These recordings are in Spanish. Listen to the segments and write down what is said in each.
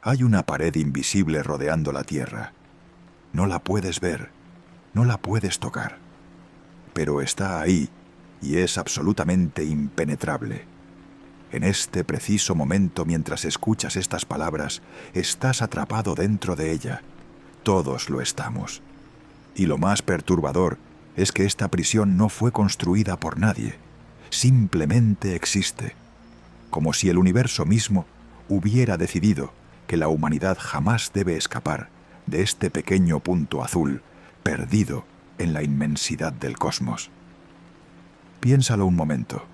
Hay una pared invisible rodeando la Tierra. No la puedes ver, no la puedes tocar, pero está ahí y es absolutamente impenetrable. En este preciso momento, mientras escuchas estas palabras, estás atrapado dentro de ella. Todos lo estamos. Y lo más perturbador es que esta prisión no fue construida por nadie. Simplemente existe. Como si el universo mismo hubiera decidido que la humanidad jamás debe escapar de este pequeño punto azul perdido en la inmensidad del cosmos. Piénsalo un momento.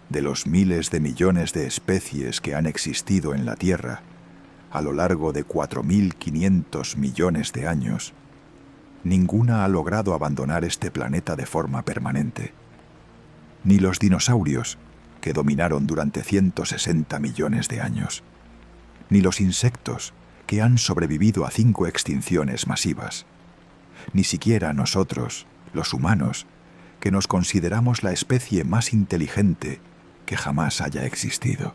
De los miles de millones de especies que han existido en la Tierra a lo largo de 4.500 millones de años, ninguna ha logrado abandonar este planeta de forma permanente. Ni los dinosaurios, que dominaron durante 160 millones de años, ni los insectos, que han sobrevivido a 5 extinciones masivas, ni siquiera nosotros, los humanos, que nos consideramos la especie más inteligente que jamás haya existido.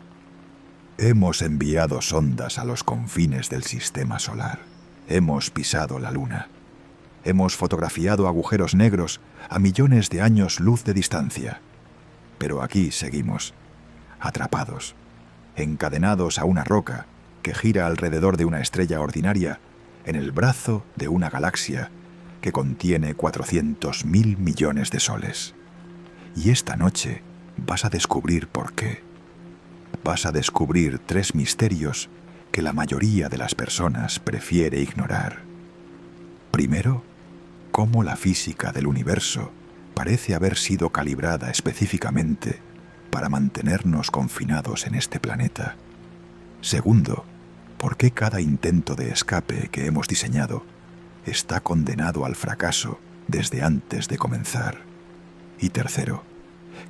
Hemos enviado sondas a los confines del sistema solar. Hemos pisado la Luna. Hemos fotografiado agujeros negros a millones de años luz de distancia. Pero aquí seguimos, atrapados, encadenados a una roca que gira alrededor de una estrella ordinaria en el brazo de una galaxia que contiene 400.000 millones de soles. Y esta noche vas a descubrir por qué. Vas a descubrir 3 misterios que la mayoría de las personas prefiere ignorar. Primero, cómo la física del universo parece haber sido calibrada específicamente para mantenernos confinados en este planeta. Segundo, por qué cada intento de escape que hemos diseñado está condenado al fracaso desde antes de comenzar. Y tercero,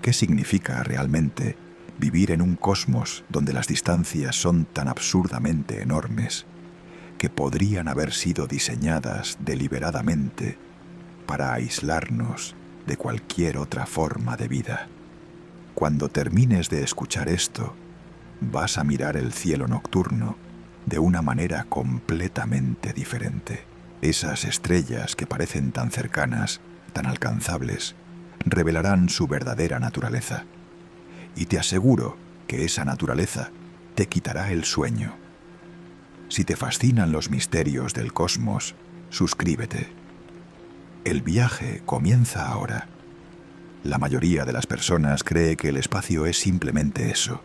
¿qué significa realmente vivir en un cosmos donde las distancias son tan absurdamente enormes que podrían haber sido diseñadas deliberadamente para aislarnos de cualquier otra forma de vida? Cuando termines de escuchar esto, vas a mirar el cielo nocturno de una manera completamente diferente. Esas estrellas que parecen tan cercanas, tan alcanzables, revelarán su verdadera naturaleza. Y te aseguro que esa naturaleza te quitará el sueño. Si te fascinan los misterios del cosmos, suscríbete. El viaje comienza ahora. La mayoría de las personas cree que el espacio es simplemente eso.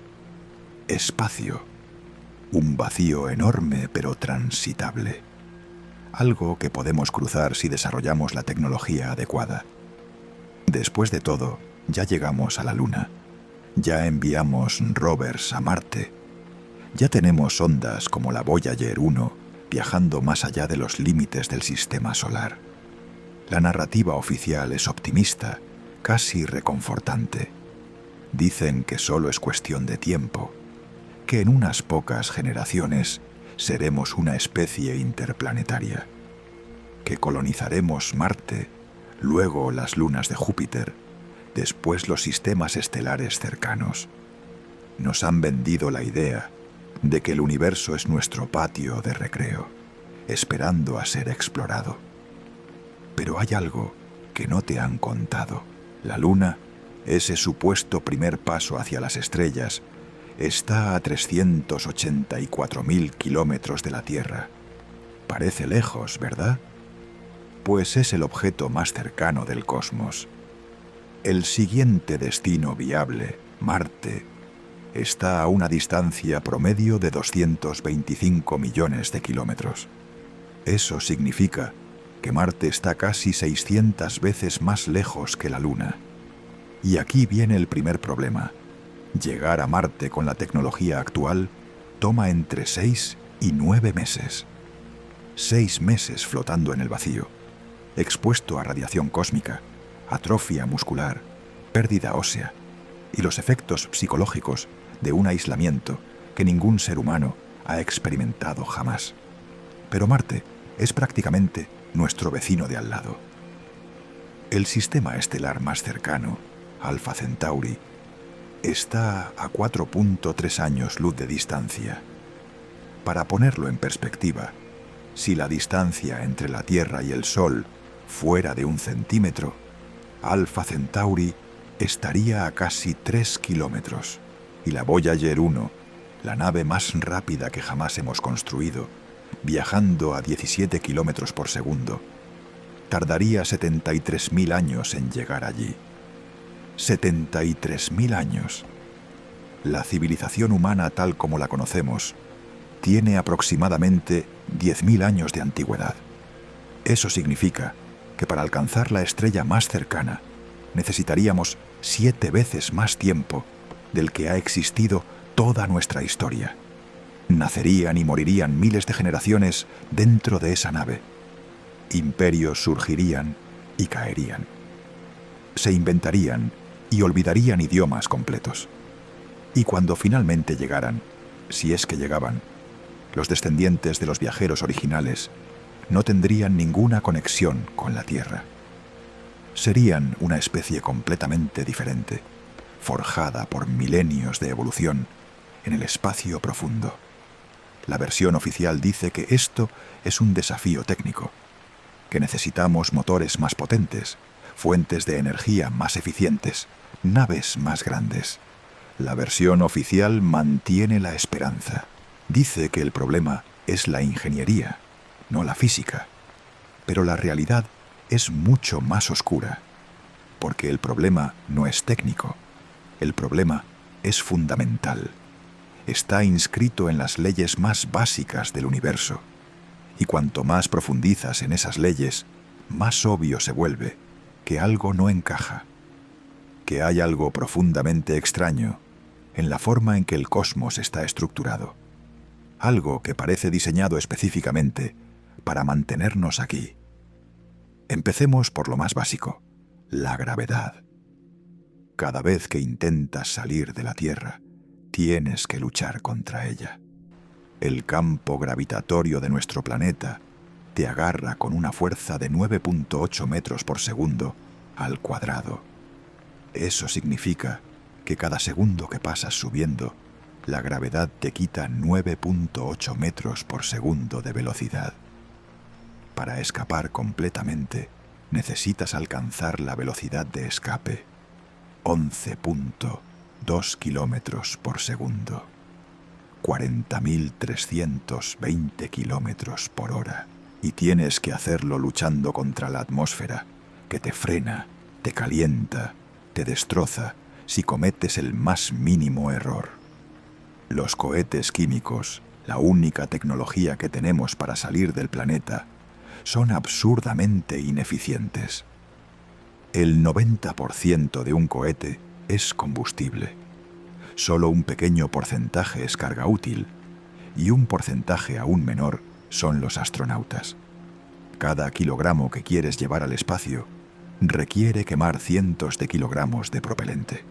Espacio. Un vacío enorme pero transitable. Algo que podemos cruzar si desarrollamos la tecnología adecuada. Después de todo, ya llegamos a la Luna. Ya enviamos rovers a Marte. Ya tenemos sondas como la Voyager 1 viajando más allá de los límites del sistema solar. La narrativa oficial es optimista, casi reconfortante. Dicen que solo es cuestión de tiempo, que en unas pocas generaciones seremos una especie interplanetaria, que colonizaremos Marte, luego las lunas de Júpiter, después los sistemas estelares cercanos. Nos han vendido la idea de que el universo es nuestro patio de recreo, esperando a ser explorado. Pero hay algo que no te han contado. La Luna, ese supuesto primer paso hacia las estrellas, está a 384.000 kilómetros de la Tierra. Parece lejos, ¿verdad? Pues es el objeto más cercano del cosmos. El siguiente destino viable, Marte, está a una distancia promedio de 225 millones de kilómetros. Eso significa que Marte está casi 600 veces más lejos que la Luna. Y aquí viene el primer problema. Llegar a Marte con la tecnología actual toma entre 6 y 9 meses. 6 meses flotando en el vacío, expuesto a radiación cósmica, atrofia muscular, pérdida ósea y los efectos psicológicos de un aislamiento que ningún ser humano ha experimentado jamás. Pero Marte es prácticamente nuestro vecino de al lado. El sistema estelar más cercano, Alpha Centauri, está a 4.3 años luz de distancia. Para ponerlo en perspectiva, si la distancia entre la Tierra y el Sol fuera de 1 centímetro, Alpha Centauri estaría a casi 3 kilómetros y la Voyager 1, la nave más rápida que jamás hemos construido, viajando a 17 kilómetros por segundo, tardaría 73.000 años en llegar allí. 73.000 años. La civilización humana tal como la conocemos tiene aproximadamente 10.000 años de antigüedad. Eso significa que para alcanzar la estrella más cercana necesitaríamos 7 veces más tiempo del que ha existido toda nuestra historia. Nacerían y morirían miles de generaciones dentro de esa nave. Imperios surgirían y caerían. Se inventarían y olvidarían idiomas completos. Y cuando finalmente llegaran, si es que llegaban, los descendientes de los viajeros originales no tendrían ninguna conexión con la Tierra. Serían una especie completamente diferente, forjada por milenios de evolución en el espacio profundo. La versión oficial dice que esto es un desafío técnico, que necesitamos motores más potentes, fuentes de energía más eficientes, naves más grandes. La versión oficial mantiene la esperanza. Dice que el problema es la ingeniería, no la física. Pero la realidad es mucho más oscura, porque el problema no es técnico. El problema es fundamental. Está inscrito en las leyes más básicas del universo. Y cuanto más profundizas en esas leyes, más obvio se vuelve que algo no encaja, que hay algo profundamente extraño en la forma en que el cosmos está estructurado. Algo que parece diseñado específicamente para mantenernos aquí. Empecemos por lo más básico, la gravedad. Cada vez que intentas salir de la Tierra, tienes que luchar contra ella. El campo gravitatorio de nuestro planeta te agarra con una fuerza de 9.8 metros por segundo al cuadrado. Eso significa que cada segundo que pasas subiendo, la gravedad te quita 9.8 metros por segundo de velocidad. Para escapar completamente, necesitas alcanzar la velocidad de escape, 11.2 kilómetros por segundo, 40.320 kilómetros por hora. Y tienes que hacerlo luchando contra la atmósfera, que te frena, te calienta, te destroza si cometes el más mínimo error. Los cohetes químicos, la única tecnología que tenemos para salir del planeta, son absurdamente ineficientes. El 90% de un cohete es combustible. Solo un pequeño porcentaje es carga útil, y un porcentaje aún menor son los astronautas. Cada kilogramo que quieres llevar al espacio requiere quemar cientos de kilogramos de propelente.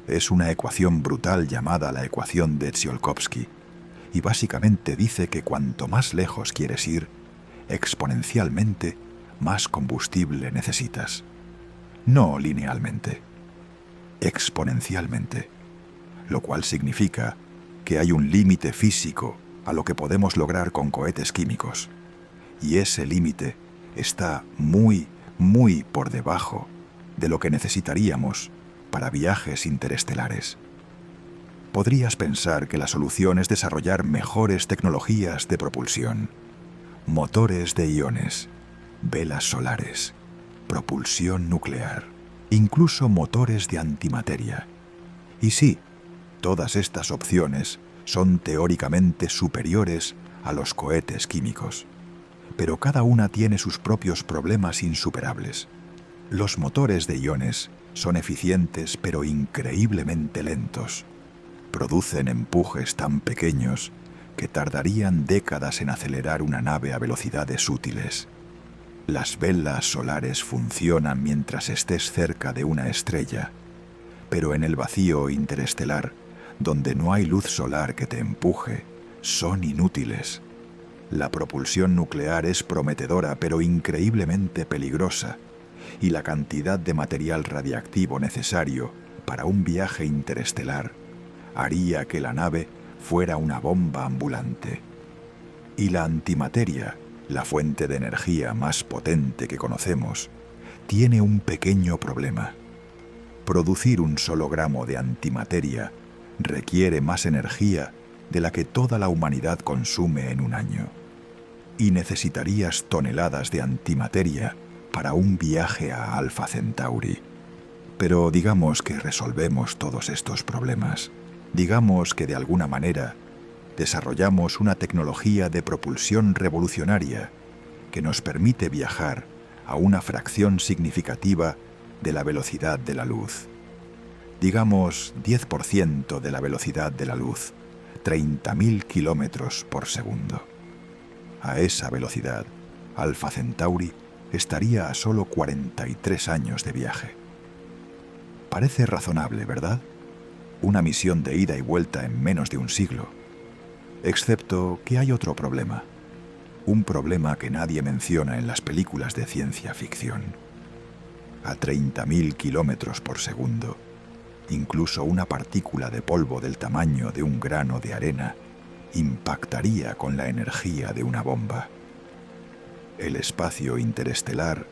Es una ecuación brutal llamada la ecuación de Tsiolkovsky, y básicamente dice que cuanto más lejos quieres ir, exponencialmente más combustible necesitas. No linealmente, exponencialmente, lo cual significa que hay un límite físico a lo que podemos lograr con cohetes químicos, y ese límite está muy, muy por debajo de lo que necesitaríamos para viajes interestelares. Podrías pensar que la solución es desarrollar mejores tecnologías de propulsión, motores de iones, velas solares, propulsión nuclear, incluso motores de antimateria. Y sí, todas estas opciones son teóricamente superiores a los cohetes químicos, pero cada una tiene sus propios problemas insuperables. Los motores de iones son eficientes pero increíblemente lentos. Producen empujes tan pequeños que tardarían décadas en acelerar una nave a velocidades útiles. Las velas solares funcionan mientras estés cerca de una estrella, pero en el vacío interestelar, donde no hay luz solar que te empuje, son inútiles. La propulsión nuclear es prometedora pero increíblemente peligrosa, y la cantidad de material radiactivo necesario para un viaje interestelar haría que la nave fuera una bomba ambulante. Y la antimateria, la fuente de energía más potente que conocemos, tiene un pequeño problema. Producir un solo gramo de antimateria requiere más energía de la que toda la humanidad consume en un año. Y necesitarías toneladas de antimateria para un viaje a Alpha Centauri. Pero digamos que resolvemos todos estos problemas. Digamos que de alguna manera desarrollamos una tecnología de propulsión revolucionaria que nos permite viajar a una fracción significativa de la velocidad de la luz. Digamos 10% de la velocidad de la luz, 30.000 kilómetros por segundo. A esa velocidad, Alpha Centauri estaría a solo 43 años de viaje. Parece razonable, ¿verdad? Una misión de ida y vuelta en menos de un siglo. Excepto que hay otro problema. Un problema que nadie menciona en las películas de ciencia ficción. A 30.000 kilómetros por segundo, incluso una partícula de polvo del tamaño de un grano de arena impactaría con la energía de una bomba. El espacio interestelar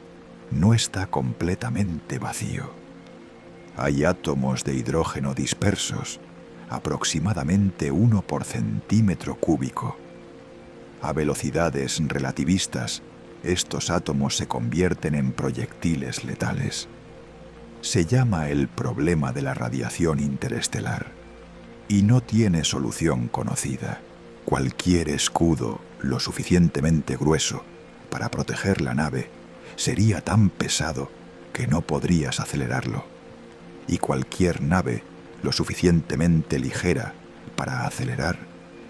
no está completamente vacío. Hay átomos de hidrógeno dispersos, aproximadamente 1 por centímetro cúbico. A velocidades relativistas, estos átomos se convierten en proyectiles letales. Se llama el problema de la radiación interestelar y no tiene solución conocida. Cualquier escudo lo suficientemente grueso para proteger la nave sería tan pesado que no podrías acelerarlo. Y cualquier nave lo suficientemente ligera para acelerar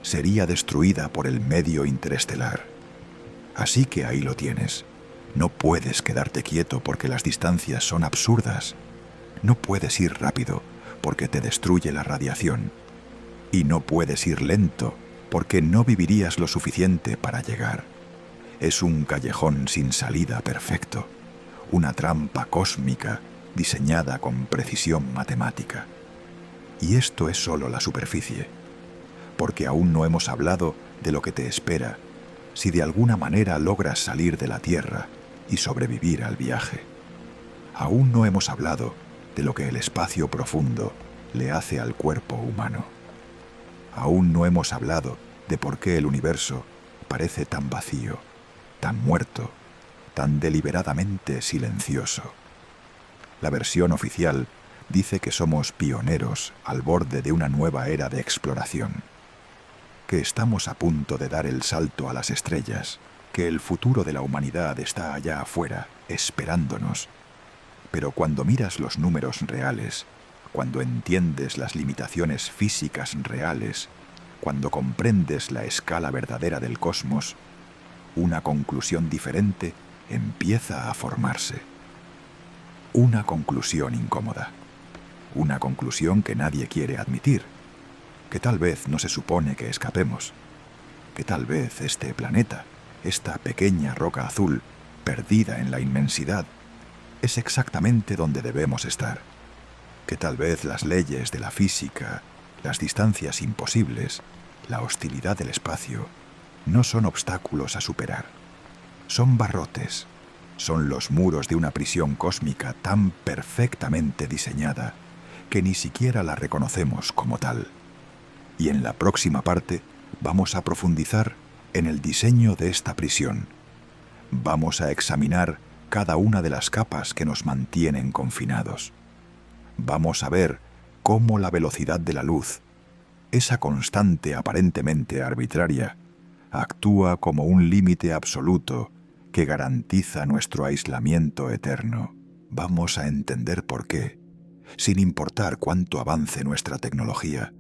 sería destruida por el medio interestelar. Así que ahí lo tienes. No puedes quedarte quieto porque las distancias son absurdas. No puedes ir rápido porque te destruye la radiación. Y no puedes ir lento porque no vivirías lo suficiente para llegar. Es un callejón sin salida perfecto, una trampa cósmica diseñada con precisión matemática. Y esto es solo la superficie, porque aún no hemos hablado de lo que te espera si de alguna manera logras salir de la Tierra y sobrevivir al viaje. Aún no hemos hablado de lo que el espacio profundo le hace al cuerpo humano. Aún no hemos hablado de por qué el universo parece tan vacío, tan muerto, tan deliberadamente silencioso. La versión oficial dice que somos pioneros al borde de una nueva era de exploración, que estamos a punto de dar el salto a las estrellas, que el futuro de la humanidad está allá afuera, esperándonos. Pero cuando miras los números reales, cuando entiendes las limitaciones físicas reales, cuando comprendes la escala verdadera del cosmos, una conclusión diferente empieza a formarse. Una conclusión incómoda. Una conclusión que nadie quiere admitir. Que tal vez no se supone que escapemos. Que tal vez este planeta, esta pequeña roca azul, perdida en la inmensidad, es exactamente donde debemos estar. Que tal vez las leyes de la física, las distancias imposibles, la hostilidad del espacio, no son obstáculos a superar. Son barrotes. Son los muros de una prisión cósmica tan perfectamente diseñada que ni siquiera la reconocemos como tal. Y en la próxima parte vamos a profundizar en el diseño de esta prisión. Vamos a examinar cada una de las capas que nos mantienen confinados. Vamos a ver cómo la velocidad de la luz, esa constante aparentemente arbitraria, actúa como un límite absoluto que garantiza nuestro aislamiento eterno. Vamos a entender por qué, sin importar cuánto avance nuestra tecnología,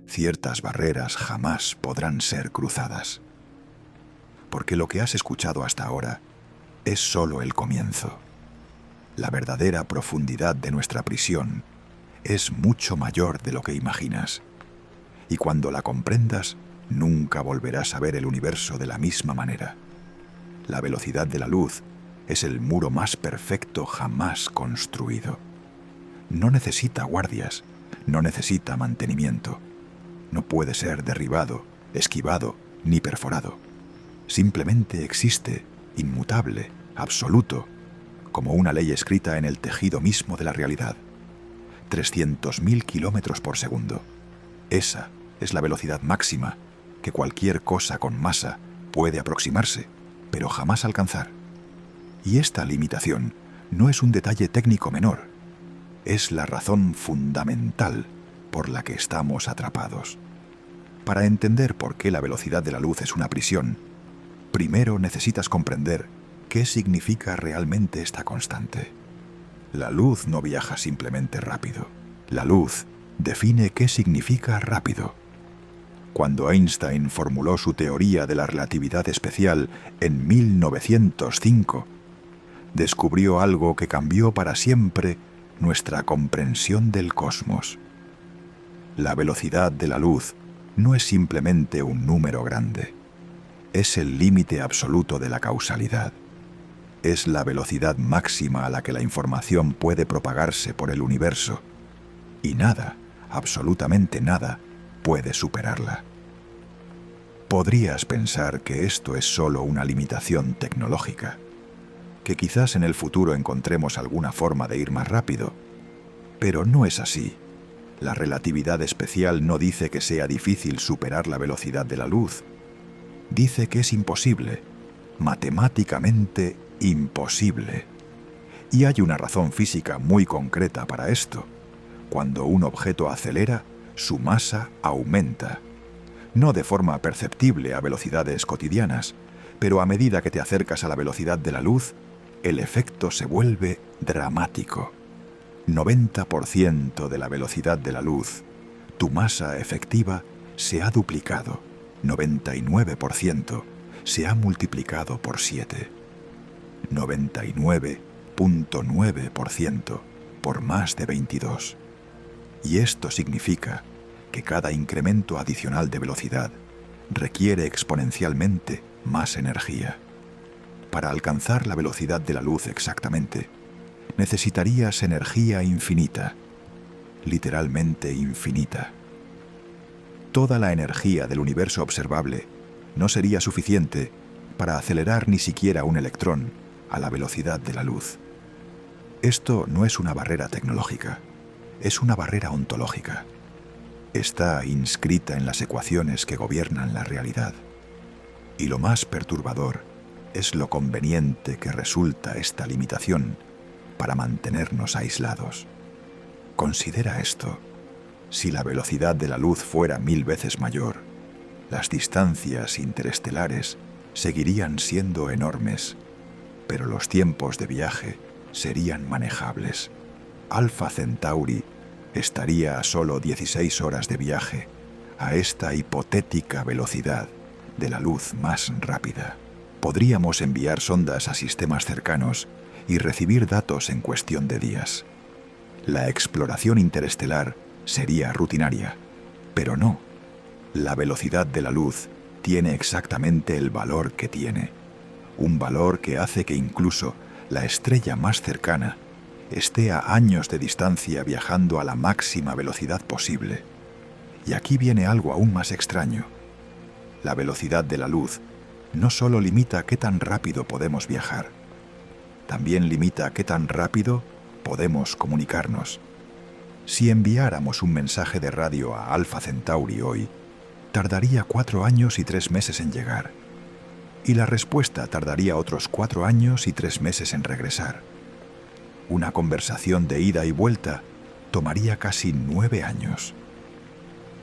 ciertas barreras jamás podrán ser cruzadas. Porque lo que has escuchado hasta ahora es solo el comienzo. La verdadera profundidad de nuestra prisión es mucho mayor de lo que imaginas. Y cuando la comprendas, nunca volverás a ver el universo de la misma manera. La velocidad de la luz es el muro más perfecto jamás construido. No necesita guardias, no necesita mantenimiento. No puede ser derribado, esquivado ni perforado. Simplemente existe, inmutable, absoluto, como una ley escrita en el tejido mismo de la realidad. 300.000 kilómetros por segundo. Esa es la velocidad máxima que cualquier cosa con masa puede aproximarse, pero jamás alcanzar. Y esta limitación no es un detalle técnico menor, es la razón fundamental por la que estamos atrapados. Para entender por qué la velocidad de la luz es una prisión, primero necesitas comprender qué significa realmente esta constante. La luz no viaja simplemente rápido. La luz define qué significa rápido. Cuando Einstein formuló su teoría de la relatividad especial en 1905, descubrió algo que cambió para siempre nuestra comprensión del cosmos. La velocidad de la luz no es simplemente un número grande, es el límite absoluto de la causalidad. Es la velocidad máxima a la que la información puede propagarse por el universo, y nada, absolutamente nada, puede superarla. Podrías pensar que esto es solo una limitación tecnológica, que quizás en el futuro encontremos alguna forma de ir más rápido, pero no es así. La relatividad especial no dice que sea difícil superar la velocidad de la luz. Dice que es imposible, matemáticamente imposible. Y hay una razón física muy concreta para esto. Cuando un objeto acelera, su masa aumenta. No de forma perceptible a velocidades cotidianas, pero a medida que te acercas a la velocidad de la luz, el efecto se vuelve dramático. 90% de la velocidad de la luz, tu masa efectiva se ha duplicado. 99% se ha multiplicado por 7. 99.9% por más de 22. Y esto significa que cada incremento adicional de velocidad requiere exponencialmente más energía. Para alcanzar la velocidad de la luz exactamente, necesitarías energía infinita, literalmente infinita. Toda la energía del universo observable no sería suficiente para acelerar ni siquiera un electrón a la velocidad de la luz. Esto no es una barrera tecnológica, es una barrera ontológica. Está inscrita en las ecuaciones que gobiernan la realidad. Y lo más perturbador es lo conveniente que resulta esta limitación para mantenernos aislados. Considera esto. Si la velocidad de la luz fuera 1000 veces mayor, las distancias interestelares seguirían siendo enormes, pero los tiempos de viaje serían manejables. Alpha Centauri estaría a solo 16 horas de viaje a esta hipotética velocidad de la luz más rápida. Podríamos enviar sondas a sistemas cercanos y recibir datos en cuestión de días. La exploración interestelar sería rutinaria, pero no. La velocidad de la luz tiene exactamente el valor que tiene, un valor que hace que incluso la estrella más cercana esté a años de distancia viajando a la máxima velocidad posible. Y aquí viene algo aún más extraño. La velocidad de la luz no solo limita qué tan rápido podemos viajar, también limita qué tan rápido podemos comunicarnos. Si enviáramos un mensaje de radio a Alpha Centauri hoy, tardaría 4 años y 3 meses en llegar. Y la respuesta tardaría otros 4 años y 3 meses en regresar. Una conversación de ida y vuelta tomaría casi 9 años.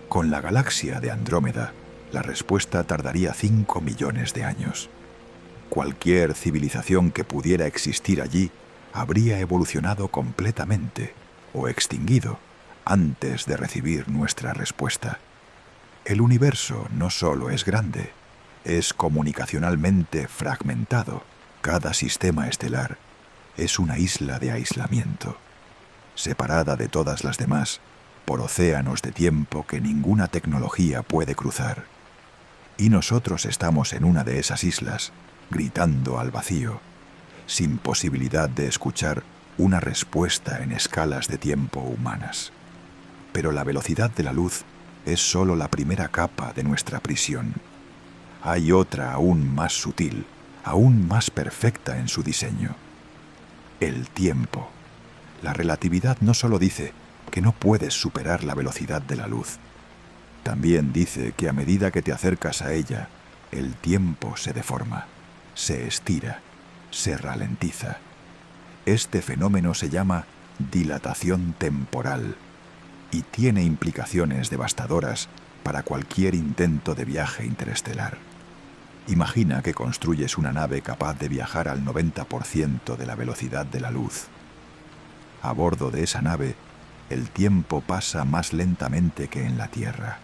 Con la galaxia de Andrómeda, la respuesta tardaría 5 millones de años. Cualquier civilización que pudiera existir allí habría evolucionado completamente o extinguido antes de recibir nuestra respuesta. El universo no solo es grande, es comunicacionalmente fragmentado. Cada sistema estelar es una isla de aislamiento, separada de todas las demás por océanos de tiempo que ninguna tecnología puede cruzar. Y nosotros estamos en una de esas islas, gritando al vacío, sin posibilidad de escuchar una respuesta en escalas de tiempo humanas. Pero la velocidad de la luz es solo la primera capa de nuestra prisión. hay otra aún más sutil, aún más perfecta en su diseño. El tiempo. La relatividad no solo dice que no puedes superar la velocidad de la luz, también dice que a medida que te acercas a ella, el tiempo se deforma, se estira, se ralentiza. Este fenómeno se llama dilatación temporal y tiene implicaciones devastadoras para cualquier intento de viaje interestelar. Imagina que construyes una nave capaz de viajar al 90% de la velocidad de la luz. A bordo de esa nave, el tiempo pasa más lentamente que en la Tierra.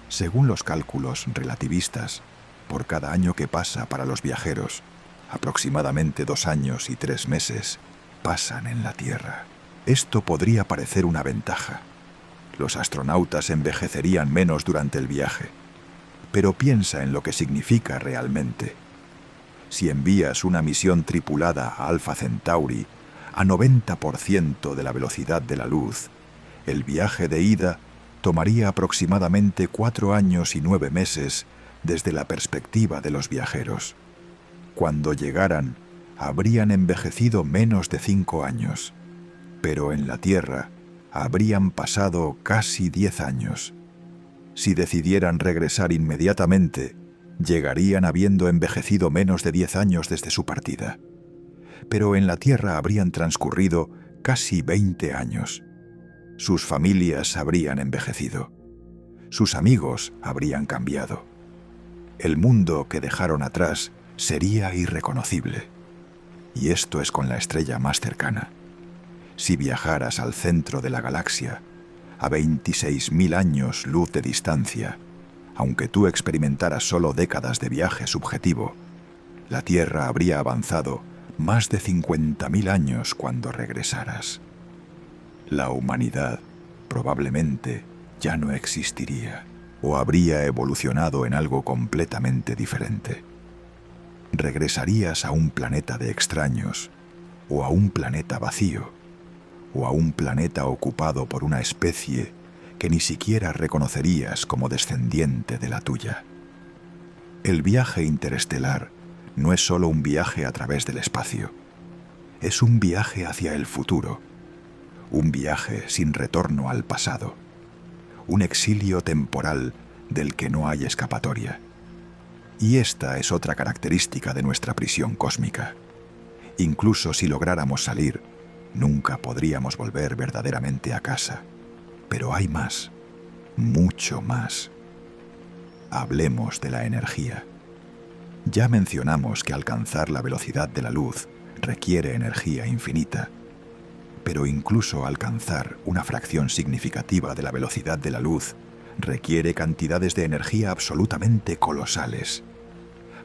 Según los cálculos relativistas, por cada año que pasa para los viajeros, aproximadamente 2 años y 3 meses pasan en la Tierra. Esto podría parecer una ventaja. Los astronautas envejecerían menos durante el viaje. Pero piensa en lo que significa realmente. Si envías una misión tripulada a Alpha Centauri a 90% de la velocidad de la luz, el viaje de ida tomaría aproximadamente 4 años y 9 meses desde la perspectiva de los viajeros. Cuando llegaran, habrían envejecido menos de 5 años, pero en la Tierra habrían pasado casi 10 años. Si decidieran regresar inmediatamente, llegarían habiendo envejecido menos de 10 años desde su partida. Pero en la Tierra habrían transcurrido casi 20 años. Sus familias habrían envejecido. Sus amigos habrían cambiado. El mundo que dejaron atrás sería irreconocible. Y esto es con la estrella más cercana. Si viajaras al centro de la galaxia, a 26.000 años luz de distancia, aunque tú experimentaras solo décadas de viaje subjetivo, la Tierra habría avanzado más de 50.000 años cuando regresaras. La humanidad probablemente ya no existiría o habría evolucionado en algo completamente diferente. Regresarías a un planeta de extraños, o a un planeta vacío, o a un planeta ocupado por una especie que ni siquiera reconocerías como descendiente de la tuya. El viaje interestelar no es solo un viaje a través del espacio, es un viaje hacia el futuro, un viaje sin retorno al pasado, un exilio temporal del que no hay escapatoria. Y esta es otra característica de nuestra prisión cósmica. Incluso si lográramos salir, nunca podríamos volver verdaderamente a casa. Pero hay más, mucho más. Hablemos de la energía. Ya mencionamos que alcanzar la velocidad de la luz requiere energía infinita. Pero incluso alcanzar una fracción significativa de la velocidad de la luz requiere cantidades de energía absolutamente colosales.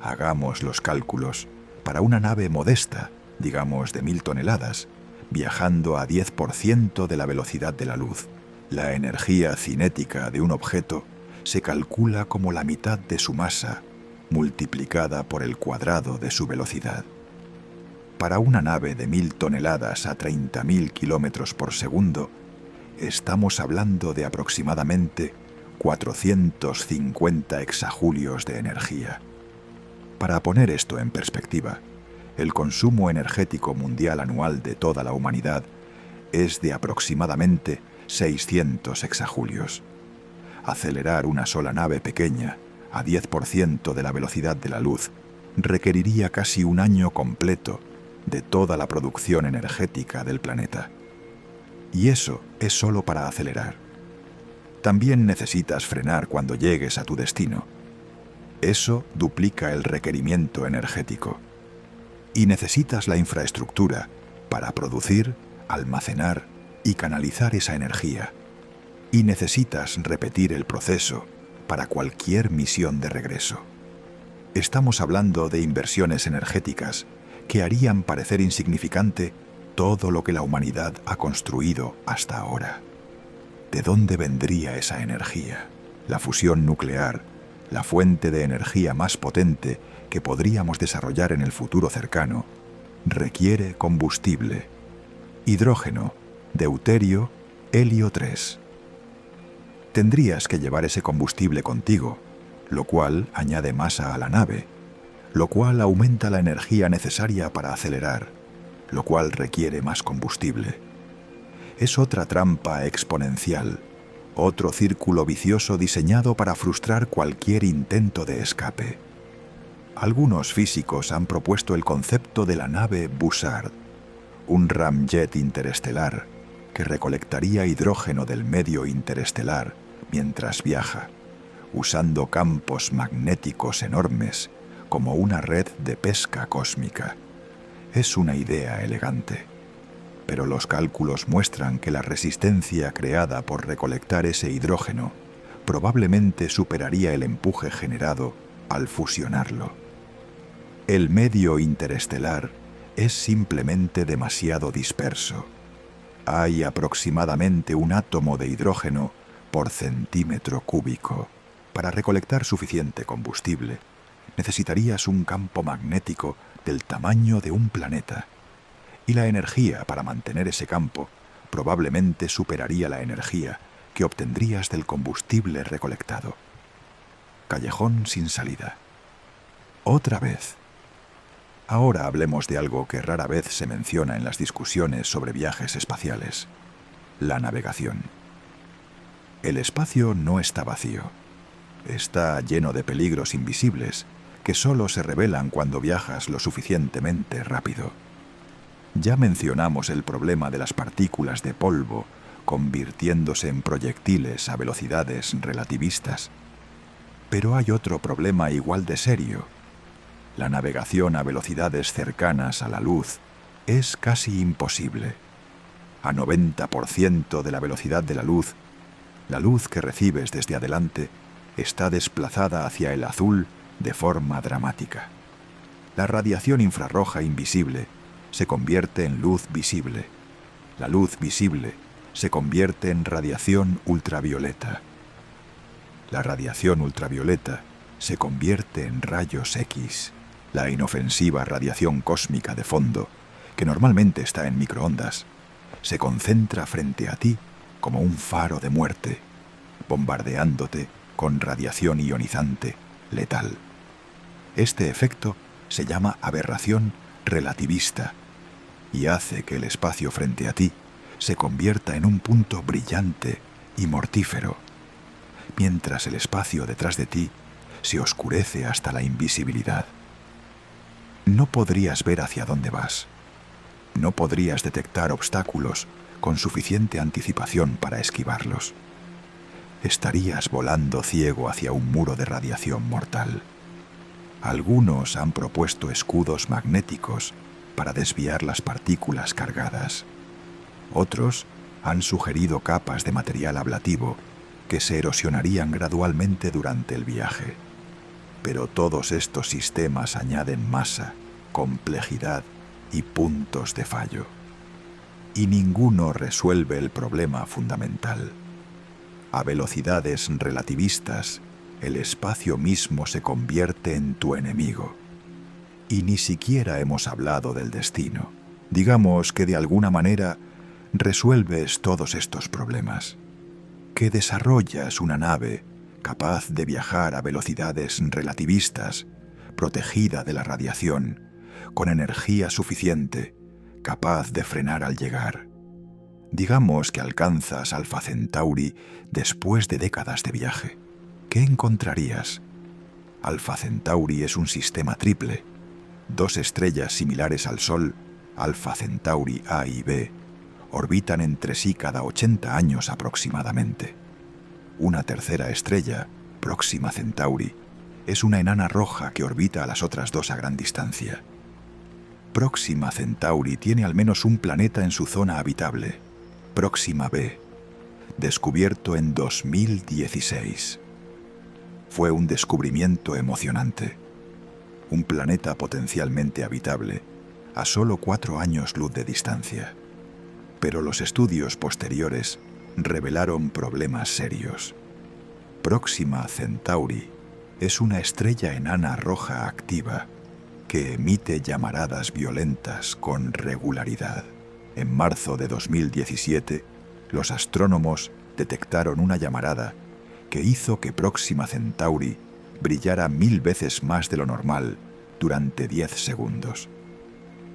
Hagamos los cálculos para una nave modesta, digamos de 1000 toneladas, viajando a 10% de la velocidad de la luz. La energía cinética de un objeto se calcula como la mitad de su masa, multiplicada por el cuadrado de su velocidad. Para una nave de 1000 toneladas a 30.000 kilómetros por segundo, estamos hablando de aproximadamente 450 exajulios de energía. Para poner esto en perspectiva, el consumo energético mundial anual de toda la humanidad es de aproximadamente 600 exajulios. Acelerar una sola nave pequeña a 10% de la velocidad de la luz requeriría casi un año completo de toda la producción energética del planeta. Y eso es solo para acelerar. También necesitas frenar cuando llegues a tu destino. Eso duplica el requerimiento energético. Y necesitas la infraestructura para producir, almacenar y canalizar esa energía. Y necesitas repetir el proceso para cualquier misión de regreso. Estamos hablando de inversiones energéticas que harían parecer insignificante todo lo que la humanidad ha construido hasta ahora. ¿De dónde vendría esa energía? La fusión nuclear, la fuente de energía más potente que podríamos desarrollar en el futuro cercano, requiere combustible, hidrógeno, deuterio, helio 3. Tendrías que llevar ese combustible contigo, lo cual añade masa a la nave, lo cual aumenta la energía necesaria para acelerar, lo cual requiere más combustible. Es otra trampa exponencial, otro círculo vicioso diseñado para frustrar cualquier intento de escape. Algunos físicos han propuesto el concepto de la nave Bussard, un ramjet interestelar que recolectaría hidrógeno del medio interestelar mientras viaja, usando campos magnéticos enormes como una red de pesca cósmica. Es una idea elegante, pero los cálculos muestran que la resistencia creada por recolectar ese hidrógeno probablemente superaría el empuje generado al fusionarlo. El medio interestelar es simplemente demasiado disperso. Hay aproximadamente un átomo de hidrógeno por centímetro cúbico. Para recolectar suficiente combustible, necesitarías un campo magnético del tamaño de un planeta, y la energía para mantener ese campo probablemente superaría la energía que obtendrías del combustible recolectado. Callejón sin salida. Otra vez. Ahora hablemos de algo que rara vez se menciona en las discusiones sobre viajes espaciales: la navegación. El espacio no está vacío. Está lleno de peligros invisibles que solo se revelan cuando viajas lo suficientemente rápido. Ya mencionamos el problema de las partículas de polvo convirtiéndose en proyectiles a velocidades relativistas. Pero hay otro problema igual de serio. La navegación a velocidades cercanas a la luz es casi imposible. A 90% de la velocidad de la luz que recibes desde adelante está desplazada hacia el azul de forma dramática. La radiación infrarroja invisible se convierte en luz visible. La luz visible se convierte en radiación ultravioleta. La radiación ultravioleta se convierte en rayos X. La inofensiva radiación cósmica de fondo, que normalmente está en microondas, se concentra frente a ti como un faro de muerte, bombardeándote con radiación ionizante letal. Este efecto se llama aberración relativista y hace que el espacio frente a ti se convierta en un punto brillante y mortífero, mientras el espacio detrás de ti se oscurece hasta la invisibilidad. No podrías ver hacia dónde vas. No podrías detectar obstáculos con suficiente anticipación para esquivarlos. Estarías volando ciego hacia un muro de radiación mortal. Algunos han propuesto escudos magnéticos para desviar las partículas cargadas. Otros han sugerido capas de material ablativo que se erosionarían gradualmente durante el viaje. Pero todos estos sistemas añaden masa, complejidad y puntos de fallo. Y ninguno resuelve el problema fundamental. A velocidades relativistas, el espacio mismo se convierte en tu enemigo. Y ni siquiera hemos hablado del destino. Digamos que de alguna manera resuelves todos estos problemas. Que desarrollas una nave capaz de viajar a velocidades relativistas, protegida de la radiación, con energía suficiente, capaz de frenar al llegar. Digamos que alcanzas Alpha Centauri después de décadas de viaje. ¿Qué encontrarías? Alpha Centauri es un sistema triple. 2 estrellas similares al Sol, Alpha Centauri A y B, orbitan entre sí cada 80 años aproximadamente. Una tercera estrella, Próxima Centauri, es una enana roja que orbita a las otras 2 a gran distancia. Próxima Centauri tiene al menos un planeta en su zona habitable, Próxima B, descubierto en 2016. Fue un descubrimiento emocionante. Un planeta potencialmente habitable a solo 4 años luz de distancia. Pero los estudios posteriores revelaron problemas serios. Próxima Centauri es una estrella enana roja activa que emite llamaradas violentas con regularidad. En marzo de 2017, los astrónomos detectaron una llamarada que hizo que Próxima Centauri brillara 1000 veces más de lo normal durante 10 segundos.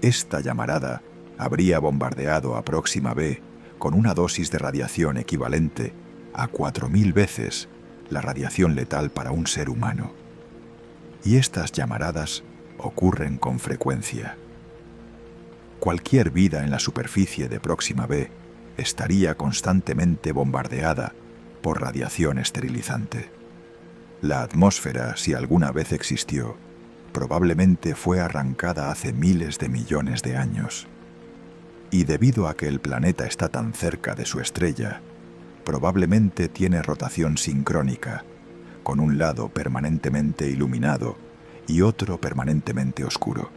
Esta llamarada habría bombardeado a Próxima B con una dosis de radiación equivalente a 4000 veces la radiación letal para un ser humano. Y estas llamaradas ocurren con frecuencia. Cualquier vida en la superficie de Próxima B estaría constantemente bombardeada por radiación esterilizante. La atmósfera, si alguna vez existió, probablemente fue arrancada hace miles de millones de años. Y debido a que el planeta está tan cerca de su estrella, probablemente tiene rotación sincrónica, con un lado permanentemente iluminado y otro permanentemente oscuro.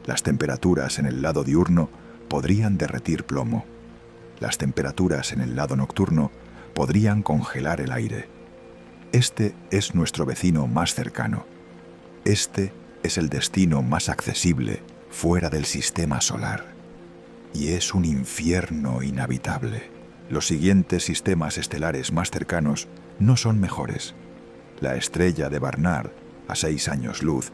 Las temperaturas en el lado diurno podrían derretir plomo. Las temperaturas en el lado nocturno podrían congelar el aire. Este es nuestro vecino más cercano. Este es el destino más accesible fuera del sistema solar. Y es un infierno inhabitable. Los siguientes sistemas estelares más cercanos no son mejores. La estrella de Barnard, a 6 años luz,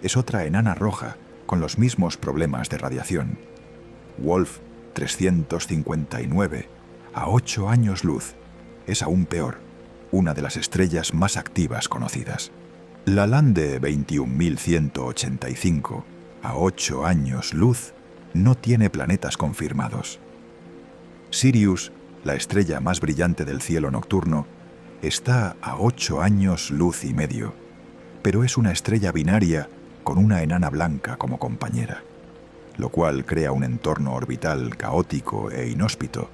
es otra enana roja con los mismos problemas de radiación. Wolf 359, a 8 años luz, es aún peor, una de las estrellas más activas conocidas. Lalande 21185, a 8 años luz, no tiene planetas confirmados. Sirius, la estrella más brillante del cielo nocturno, está a 8 años luz y medio, pero es una estrella binaria con una enana blanca como compañera, lo cual crea un entorno orbital caótico e inhóspito.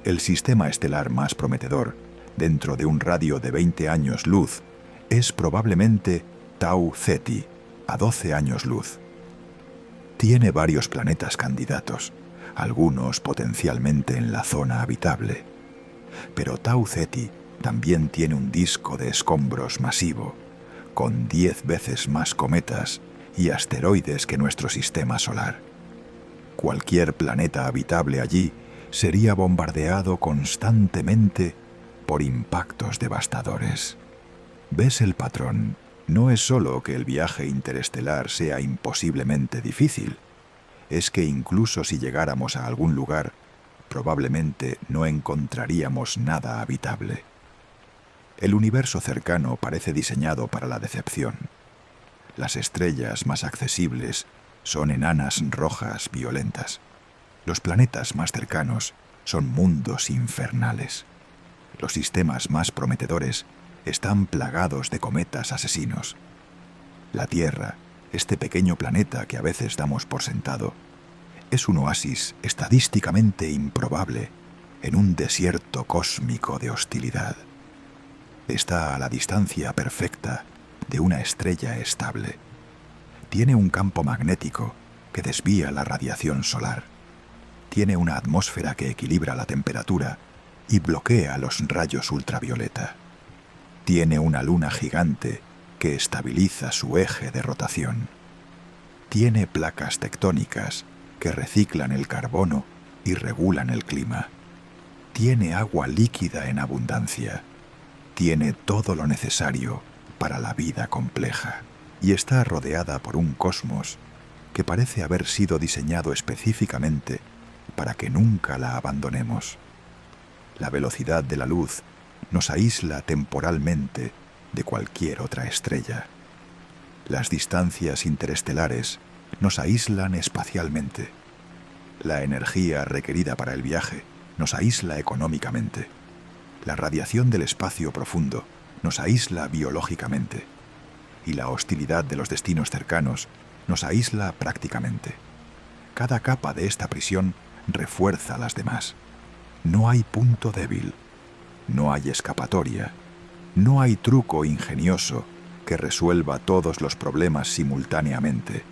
El sistema estelar más prometedor, dentro de un radio de 20 años luz, es probablemente Tau Ceti, a 12 años luz. Tiene varios planetas candidatos, algunos potencialmente en la zona habitable. Pero Tau Ceti también tiene un disco de escombros masivo, con 10 veces más cometas y asteroides que nuestro sistema solar. Cualquier planeta habitable allí sería bombardeado constantemente por impactos devastadores. ¿Ves el patrón? No es solo que el viaje interestelar sea imposiblemente difícil, es que incluso si llegáramos a algún lugar, probablemente no encontraríamos nada habitable. El universo cercano parece diseñado para la decepción. Las estrellas más accesibles son enanas rojas violentas. Los planetas más cercanos son mundos infernales. Los sistemas más prometedores están plagados de cometas asesinos. La Tierra, este pequeño planeta que a veces damos por sentado, es un oasis estadísticamente improbable en un desierto cósmico de hostilidad. Está a la distancia perfecta de una estrella estable. Tiene un campo magnético que desvía la radiación solar. Tiene una atmósfera que equilibra la temperatura y bloquea los rayos ultravioleta. Tiene una luna gigante que estabiliza su eje de rotación. Tiene placas tectónicas que reciclan el carbono y regulan el clima. Tiene agua líquida en abundancia. Tiene todo lo necesario para la vida compleja y está rodeada por un cosmos que parece haber sido diseñado específicamente para que nunca la abandonemos. La velocidad de la luz nos aísla temporalmente de cualquier otra estrella. Las distancias interestelares nos aíslan espacialmente. La energía requerida para el viaje nos aísla económicamente. La radiación del espacio profundo nos aísla biológicamente. Y la hostilidad de los destinos cercanos nos aísla prácticamente. Cada capa de esta prisión refuerza a las demás. No hay punto débil. No hay escapatoria. No hay truco ingenioso que resuelva todos los problemas simultáneamente.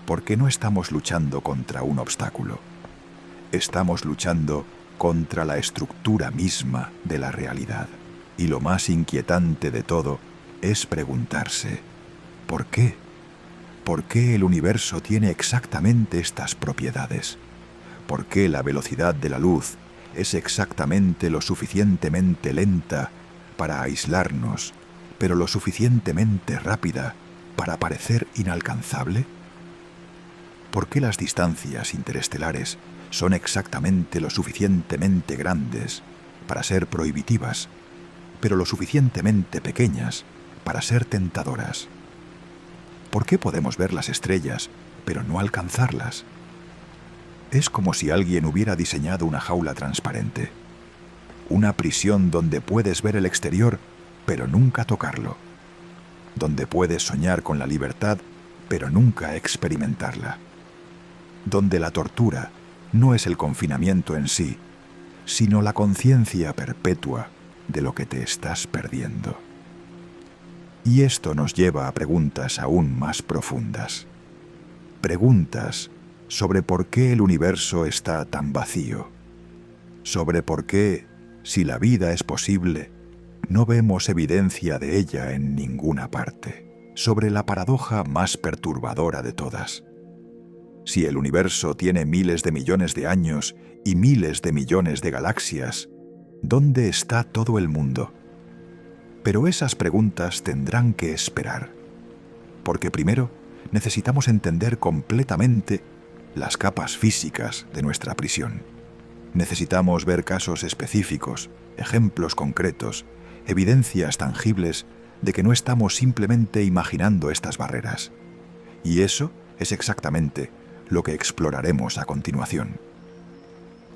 Porque no estamos luchando contra un obstáculo. Estamos luchando contra la estructura misma de la realidad. Y lo más inquietante de todo es preguntarse, ¿por qué? ¿Por qué el universo tiene exactamente estas propiedades? ¿Por qué la velocidad de la luz es exactamente lo suficientemente lenta para aislarnos, pero lo suficientemente rápida para parecer inalcanzable? ¿Por qué las distancias interestelares son exactamente lo suficientemente grandes para ser prohibitivas, pero lo suficientemente pequeñas para ser tentadoras? ¿Por qué podemos ver las estrellas, pero no alcanzarlas? Es como si alguien hubiera diseñado una jaula transparente, una prisión donde puedes ver el exterior, pero nunca tocarlo, donde puedes soñar con la libertad, pero nunca experimentarla, donde la tortura no es el confinamiento en sí, sino la conciencia perpetua de lo que te estás perdiendo. Y esto nos lleva a preguntas aún más profundas. Preguntas sobre por qué el universo está tan vacío, sobre por qué, si la vida es posible, no vemos evidencia de ella en ninguna parte, sobre la paradoja más perturbadora de todas. Si el universo tiene miles de millones de años y miles de millones de galaxias, ¿dónde está todo el mundo? Pero esas preguntas tendrán que esperar, porque primero necesitamos entender completamente las capas físicas de nuestra prisión. Necesitamos ver casos específicos, ejemplos concretos, evidencias tangibles de que no estamos simplemente imaginando estas barreras. Y eso es exactamente lo que exploraremos a continuación.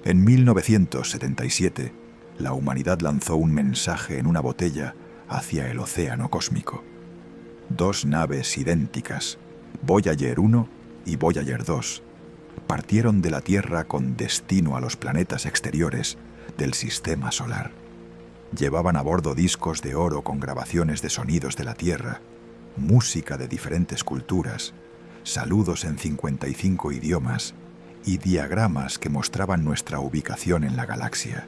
En 1977, la humanidad lanzó un mensaje en una botella hacia el océano cósmico. Dos naves idénticas, Voyager 1 y Voyager 2, partieron de la Tierra con destino a los planetas exteriores del Sistema Solar. Llevaban a bordo discos de oro con grabaciones de sonidos de la Tierra, música de diferentes culturas, saludos en 55 idiomas y diagramas que mostraban nuestra ubicación en la galaxia.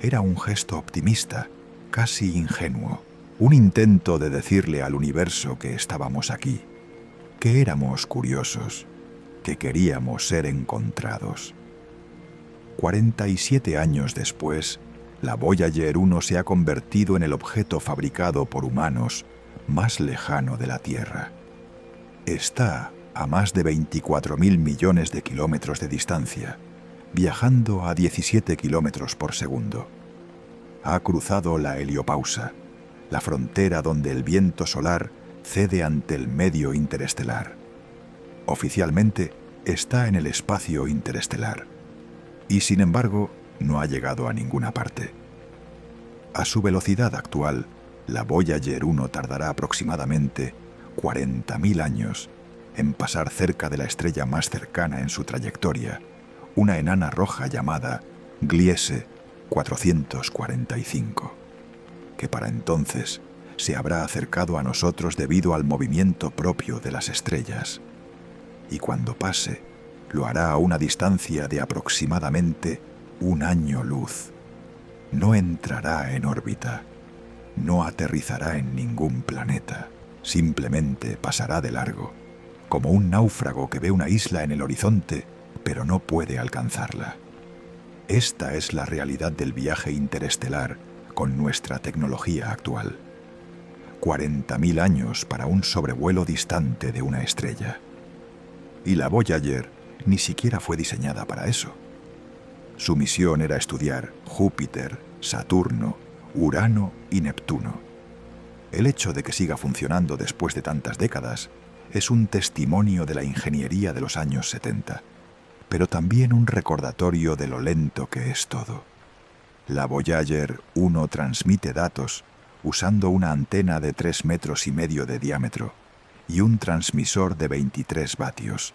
Era un gesto optimista, casi ingenuo, un intento de decirle al universo que estábamos aquí, que éramos curiosos, que queríamos ser encontrados. 47 años después, la Voyager 1 se ha convertido en el objeto fabricado por humanos más lejano de la Tierra. Está a más de 24.000 millones de kilómetros de distancia, viajando a 17 kilómetros por segundo. Ha cruzado la heliopausa, la frontera donde el viento solar cede ante el medio interestelar. Oficialmente está en el espacio interestelar y, sin embargo, no ha llegado a ninguna parte. A su velocidad actual, la Voyager 1 tardará aproximadamente 40.000 años en pasar cerca de la estrella más cercana en su trayectoria, una enana roja llamada Gliese 445, que para entonces se habrá acercado a nosotros debido al movimiento propio de las estrellas. Y cuando pase, lo hará a una distancia de aproximadamente 1 año luz. No entrará en órbita, no aterrizará en ningún planeta, simplemente pasará de largo, como un náufrago que ve una isla en el horizonte, pero no puede alcanzarla. Esta es la realidad del viaje interestelar con nuestra tecnología actual. 40.000 años para un sobrevuelo distante de una estrella. Y la Voyager ni siquiera fue diseñada para eso. Su misión era estudiar Júpiter, Saturno, Urano y Neptuno. El hecho de que siga funcionando después de tantas décadas es un testimonio de la ingeniería de los años 70, pero también un recordatorio de lo lento que es todo. La Voyager 1 transmite datos usando una antena de 3,5 metros de diámetro y un transmisor de 23 vatios,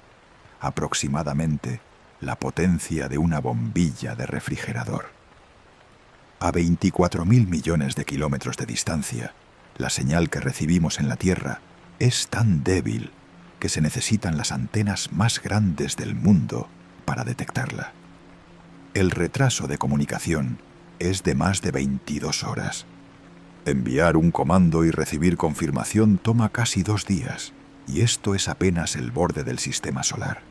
aproximadamente la potencia de una bombilla de refrigerador. A 24.000 millones de kilómetros de distancia, la señal que recibimos en la Tierra es tan débil que se necesitan las antenas más grandes del mundo para detectarla. El retraso de comunicación es de más de 22 horas. Enviar un comando y recibir confirmación toma casi 2 días, y esto es apenas el borde del sistema solar.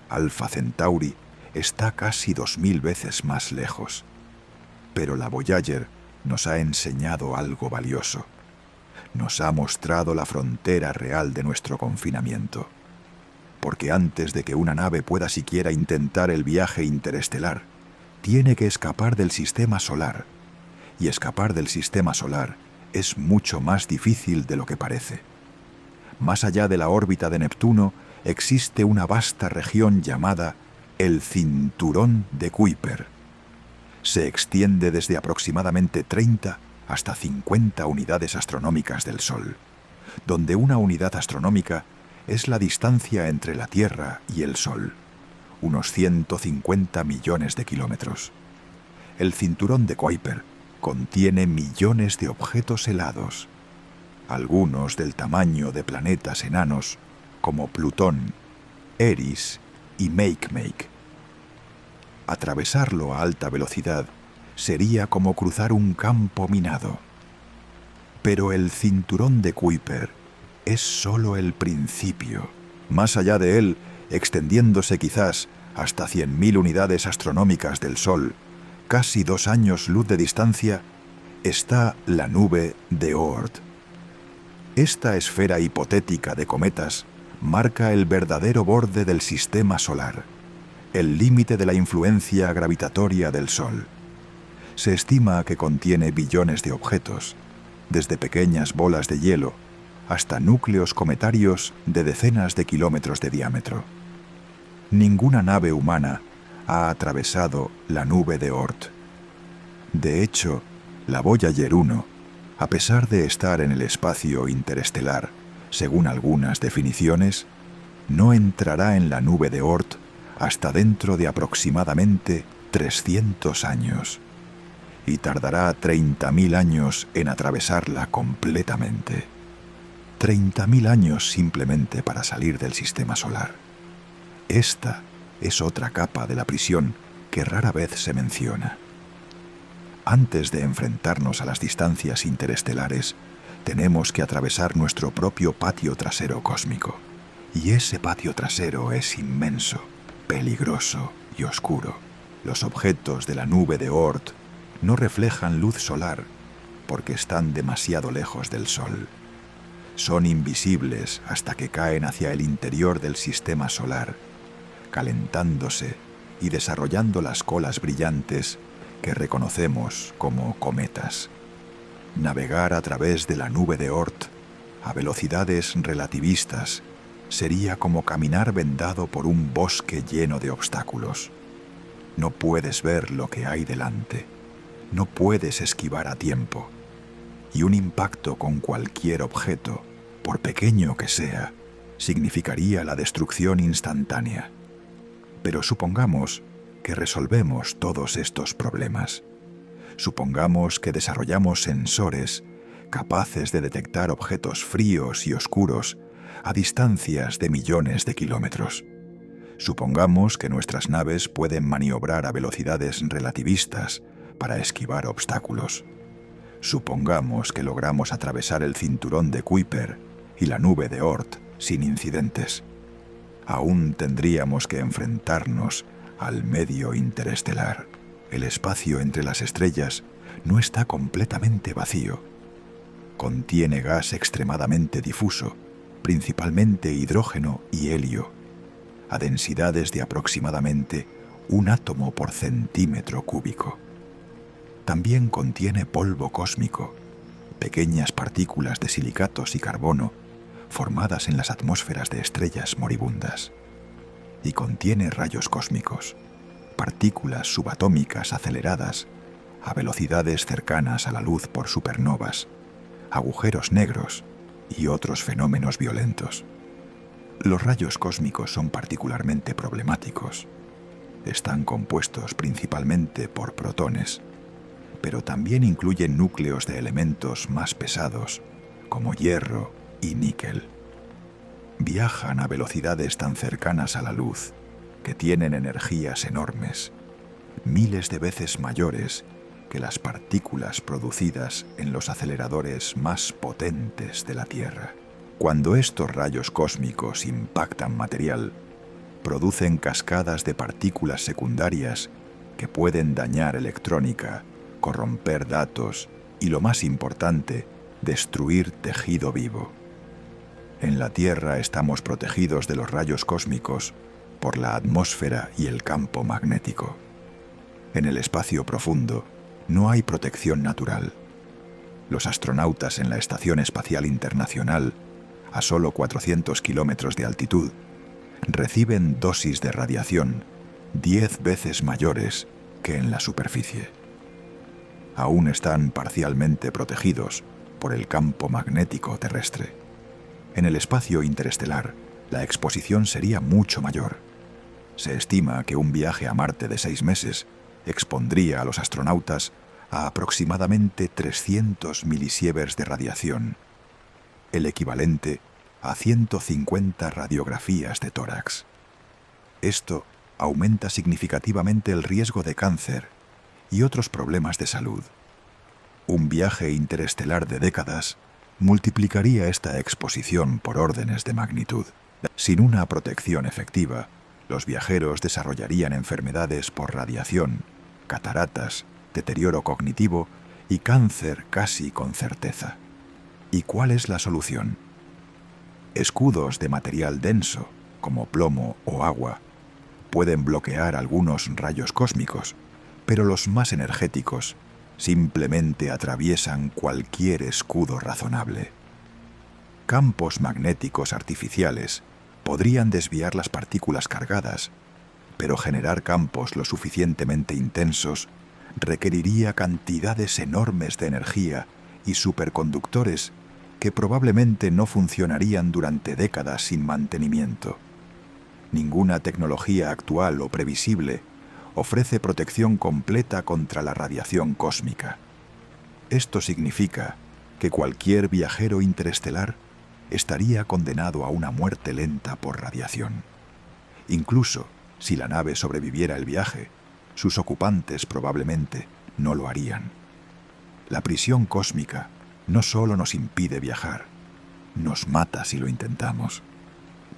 Alpha Centauri está casi 2.000 veces más lejos. Pero la Voyager nos ha enseñado algo valioso. nos ha mostrado la frontera real de nuestro confinamiento. Porque antes de que una nave pueda siquiera intentar el viaje interestelar, tiene que escapar del sistema solar. Y escapar del sistema solar es mucho más difícil de lo que parece. Más allá de la órbita de Neptuno existe una vasta región llamada el Cinturón de Kuiper. Se extiende desde aproximadamente 30 hasta 50 unidades astronómicas del Sol, donde una unidad astronómica es la distancia entre la Tierra y el Sol, unos 150 millones de kilómetros. El Cinturón de Kuiper contiene millones de objetos helados, algunos del tamaño de planetas enanos como Plutón, Eris y Makemake. Atravesarlo a alta velocidad sería como cruzar un campo minado. Pero el Cinturón de Kuiper es solo el principio. Más allá de él, extendiéndose quizás hasta 100.000 unidades astronómicas del Sol, casi 2 años luz de distancia, está la nube de Oort. Esta esfera hipotética de cometas marca el verdadero borde del sistema solar, el límite de la influencia gravitatoria del Sol. Se estima que contiene billones de objetos, desde pequeñas bolas de hielo hasta núcleos cometarios de decenas de kilómetros de diámetro. Ninguna nave humana ha atravesado la nube de Oort. De hecho, la Voyager 1, a pesar de estar en el espacio interestelar, según algunas definiciones, no entrará en la nube de Oort hasta dentro de aproximadamente 300 años, y tardará 30.000 años en atravesarla completamente. 30.000 años simplemente para salir del sistema solar. Esta es otra capa de la prisión que rara vez se menciona. Antes de enfrentarnos a las distancias interestelares, tenemos que atravesar nuestro propio patio trasero cósmico. Y ese patio trasero es inmenso, peligroso y oscuro. Los objetos de la nube de Oort no reflejan luz solar porque están demasiado lejos del Sol. Son invisibles hasta que caen hacia el interior del sistema solar, calentándose y desarrollando las colas brillantes que reconocemos como cometas. Navegar a través de la nube de Oort a velocidades relativistas sería como caminar vendado por un bosque lleno de obstáculos. No puedes ver lo que hay delante, no puedes esquivar a tiempo, y un impacto con cualquier objeto, por pequeño que sea, significaría la destrucción instantánea. Pero supongamos que resolvemos todos estos problemas. Supongamos que desarrollamos sensores capaces de detectar objetos fríos y oscuros a distancias de millones de kilómetros. Supongamos que nuestras naves pueden maniobrar a velocidades relativistas para esquivar obstáculos. Supongamos que logramos atravesar el cinturón de Kuiper y la nube de Oort sin incidentes. Aún tendríamos que enfrentarnos al medio interestelar. El espacio entre las estrellas no está completamente vacío. Contiene gas extremadamente difuso, principalmente hidrógeno y helio, a densidades de aproximadamente 1 átomo por centímetro cúbico. También contiene polvo cósmico, pequeñas partículas de silicatos y carbono formadas en las atmósferas de estrellas moribundas. Y contiene rayos cósmicos, partículas subatómicas aceleradas a velocidades cercanas a la luz por supernovas, agujeros negros y otros fenómenos violentos. Los rayos cósmicos son particularmente problemáticos. Están compuestos principalmente por protones, pero también incluyen núcleos de elementos más pesados, como hierro y níquel. Viajan a velocidades tan cercanas a la luz que tienen energías enormes, miles de veces mayores que las partículas producidas en los aceleradores más potentes de la Tierra. Cuando estos rayos cósmicos impactan material, producen cascadas de partículas secundarias que pueden dañar electrónica, corromper datos y, lo más importante, destruir tejido vivo. En la Tierra estamos protegidos de los rayos cósmicos por la atmósfera y el campo magnético. En el espacio profundo no hay protección natural. Los astronautas en la Estación Espacial Internacional, a solo 400 kilómetros de altitud, reciben dosis de radiación 10 veces mayores que en la superficie. Aún están parcialmente protegidos por el campo magnético terrestre. En el espacio interestelar, la exposición sería mucho mayor. Se estima que un viaje a Marte de 6 meses expondría a los astronautas a aproximadamente 300 milisieverts de radiación, el equivalente a 150 radiografías de tórax. Esto aumenta significativamente el riesgo de cáncer y otros problemas de salud. Un viaje interestelar de décadas multiplicaría esta exposición por órdenes de magnitud. Sin una protección efectiva, los viajeros desarrollarían enfermedades por radiación, cataratas, deterioro cognitivo y cáncer casi con certeza. ¿Y cuál es la solución? Escudos de material denso, como plomo o agua, pueden bloquear algunos rayos cósmicos, pero los más energéticos simplemente atraviesan cualquier escudo razonable. Campos magnéticos artificiales podrían desviar las partículas cargadas, pero generar campos lo suficientemente intensos requeriría cantidades enormes de energía y superconductores que probablemente no funcionarían durante décadas sin mantenimiento. Ninguna tecnología actual o previsible ofrece protección completa contra la radiación cósmica. Esto significa que cualquier viajero interestelar estaría condenado a una muerte lenta por radiación. Incluso si la nave sobreviviera el viaje, sus ocupantes probablemente no lo harían. La prisión cósmica no solo nos impide viajar, nos mata si lo intentamos.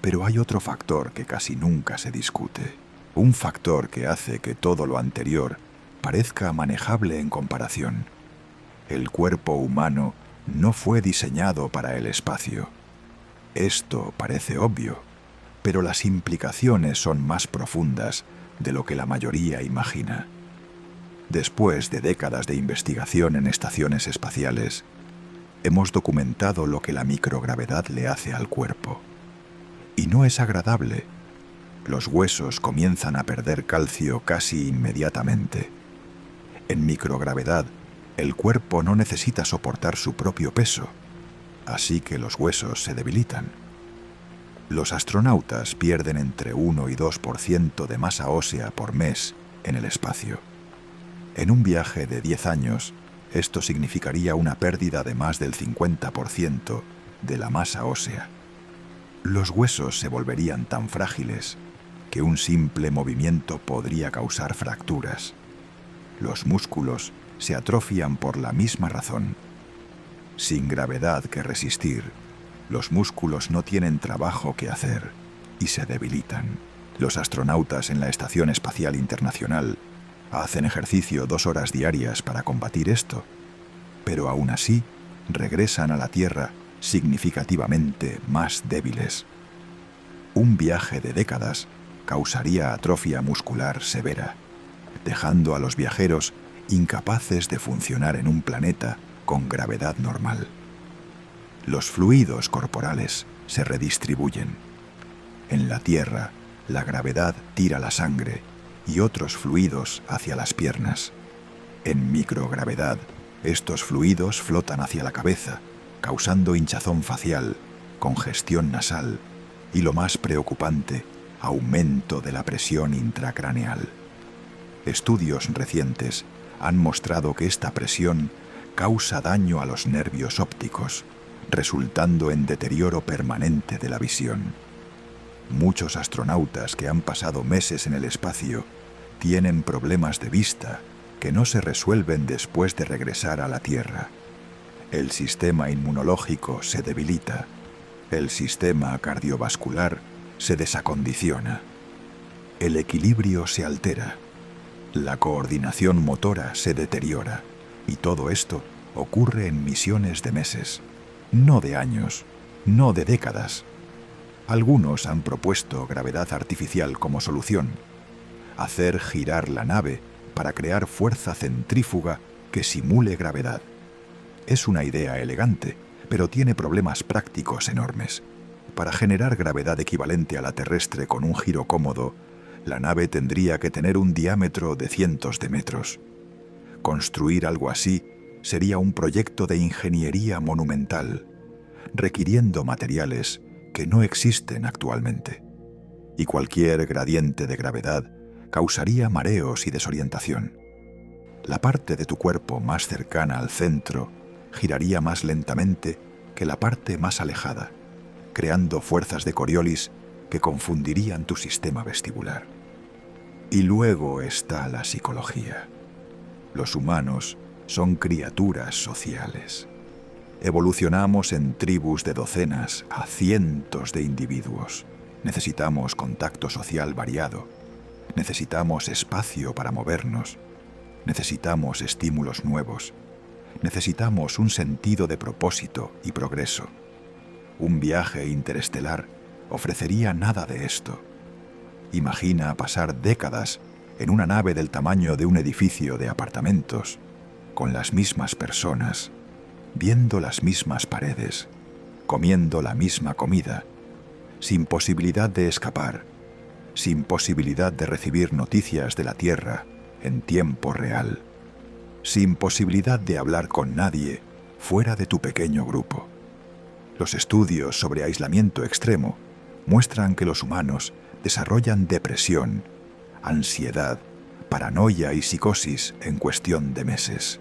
Pero hay otro factor que casi nunca se discute. Un factor que hace que todo lo anterior parezca manejable en comparación. El cuerpo humano no fue diseñado para el espacio. Esto parece obvio, pero las implicaciones son más profundas de lo que la mayoría imagina. Después de décadas de investigación en estaciones espaciales, hemos documentado lo que la microgravedad le hace al cuerpo. Y no es agradable. Los huesos comienzan a perder calcio casi inmediatamente. En microgravedad, el cuerpo no necesita soportar su propio peso, así que los huesos se debilitan. Los astronautas pierden entre 1 y 2% de masa ósea por mes en el espacio. En un viaje de 10 años, esto significaría una pérdida de más del 50% de la masa ósea. Los huesos se volverían tan frágiles que un simple movimiento podría causar fracturas. Los músculos se atrofian por la misma razón. Sin gravedad que resistir, los músculos no tienen trabajo que hacer y se debilitan. Los astronautas en la Estación Espacial Internacional hacen ejercicio 2 horas diarias para combatir esto, pero aún así regresan a la Tierra significativamente más débiles. Un viaje de décadas causaría atrofia muscular severa, dejando a los viajeros incapaces de funcionar en un planeta con gravedad normal. Los fluidos corporales se redistribuyen. En la Tierra, la gravedad tira la sangre y otros fluidos hacia las piernas. En microgravedad, estos fluidos flotan hacia la cabeza, causando hinchazón facial, congestión nasal y, lo más preocupante, aumento de la presión intracraneal. Estudios recientes han mostrado que esta presión causa daño a los nervios ópticos, resultando en deterioro permanente de la visión. Muchos astronautas que han pasado meses en el espacio tienen problemas de vista que no se resuelven después de regresar a la Tierra. El sistema inmunológico se debilita, el sistema cardiovascular se desacondiciona, el equilibrio se altera, la coordinación motora se deteriora y todo esto ocurre en misiones de meses, no de años, no de décadas. Algunos han propuesto gravedad artificial como solución, hacer girar la nave para crear fuerza centrífuga que simule gravedad. Es una idea elegante, pero tiene problemas prácticos enormes. Para generar gravedad equivalente a la terrestre con un giro cómodo, la nave tendría que tener un diámetro de cientos de metros. Construir algo así sería un proyecto de ingeniería monumental, requiriendo materiales que no existen actualmente. Y cualquier gradiente de gravedad causaría mareos y desorientación. La parte de tu cuerpo más cercana al centro giraría más lentamente que la parte más alejada, creando fuerzas de Coriolis que confundirían tu sistema vestibular. Y luego está la psicología. Los humanos son criaturas sociales. Evolucionamos en tribus de docenas a cientos de individuos. Necesitamos contacto social variado. Necesitamos espacio para movernos. Necesitamos estímulos nuevos. Necesitamos un sentido de propósito y progreso. Un viaje interestelar ofrecería nada de esto. Imagina pasar décadas en una nave del tamaño de un edificio de apartamentos, con las mismas personas, viendo las mismas paredes, comiendo la misma comida, sin posibilidad de escapar, sin posibilidad de recibir noticias de la Tierra en tiempo real, sin posibilidad de hablar con nadie fuera de tu pequeño grupo. Los estudios sobre aislamiento extremo muestran que los humanos desarrollan depresión, ansiedad, paranoia y psicosis en cuestión de meses.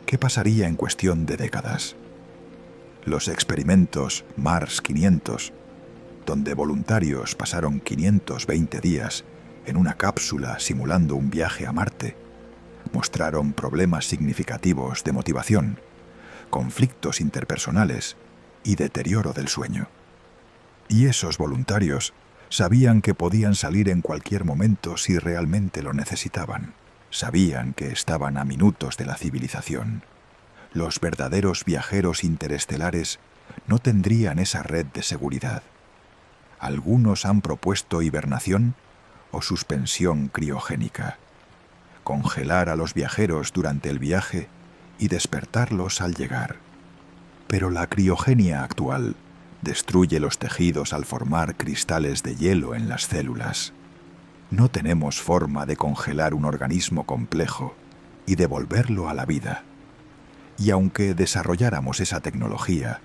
¿Qué pasaría en cuestión de décadas? Los experimentos Mars 500, donde voluntarios pasaron 520 días en una cápsula simulando un viaje a Marte, mostraron problemas significativos de motivación, conflictos interpersonales y deterioro del sueño. Y esos voluntarios sabían que podían salir en cualquier momento si realmente lo necesitaban. Sabían que estaban a minutos de la civilización. Los verdaderos viajeros interestelares no tendrían esa red de seguridad. Algunos han propuesto hibernación o suspensión criogénica. Congelar a los viajeros durante el viaje y despertarlos al llegar. Pero la criogenia actual destruye los tejidos al formar cristales de hielo en las células. No tenemos forma de congelar un organismo complejo y devolverlo a la vida. Y aunque desarrolláramos esa tecnología,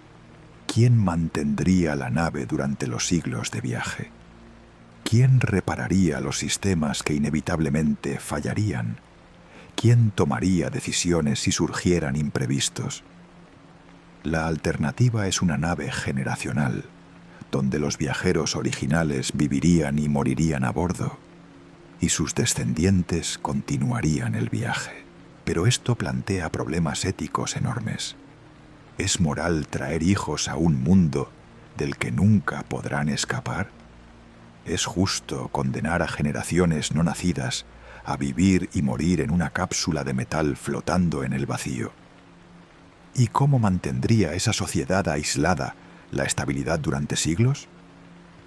¿quién mantendría la nave durante los siglos de viaje? ¿Quién repararía los sistemas que inevitablemente fallarían? ¿Quién tomaría decisiones si surgieran imprevistos? La alternativa es una nave generacional, donde los viajeros originales vivirían y morirían a bordo, y sus descendientes continuarían el viaje. Pero esto plantea problemas éticos enormes. ¿Es moral traer hijos a un mundo del que nunca podrán escapar? ¿Es justo condenar a generaciones no nacidas a vivir y morir en una cápsula de metal flotando en el vacío? ¿Y cómo mantendría esa sociedad aislada la estabilidad durante siglos?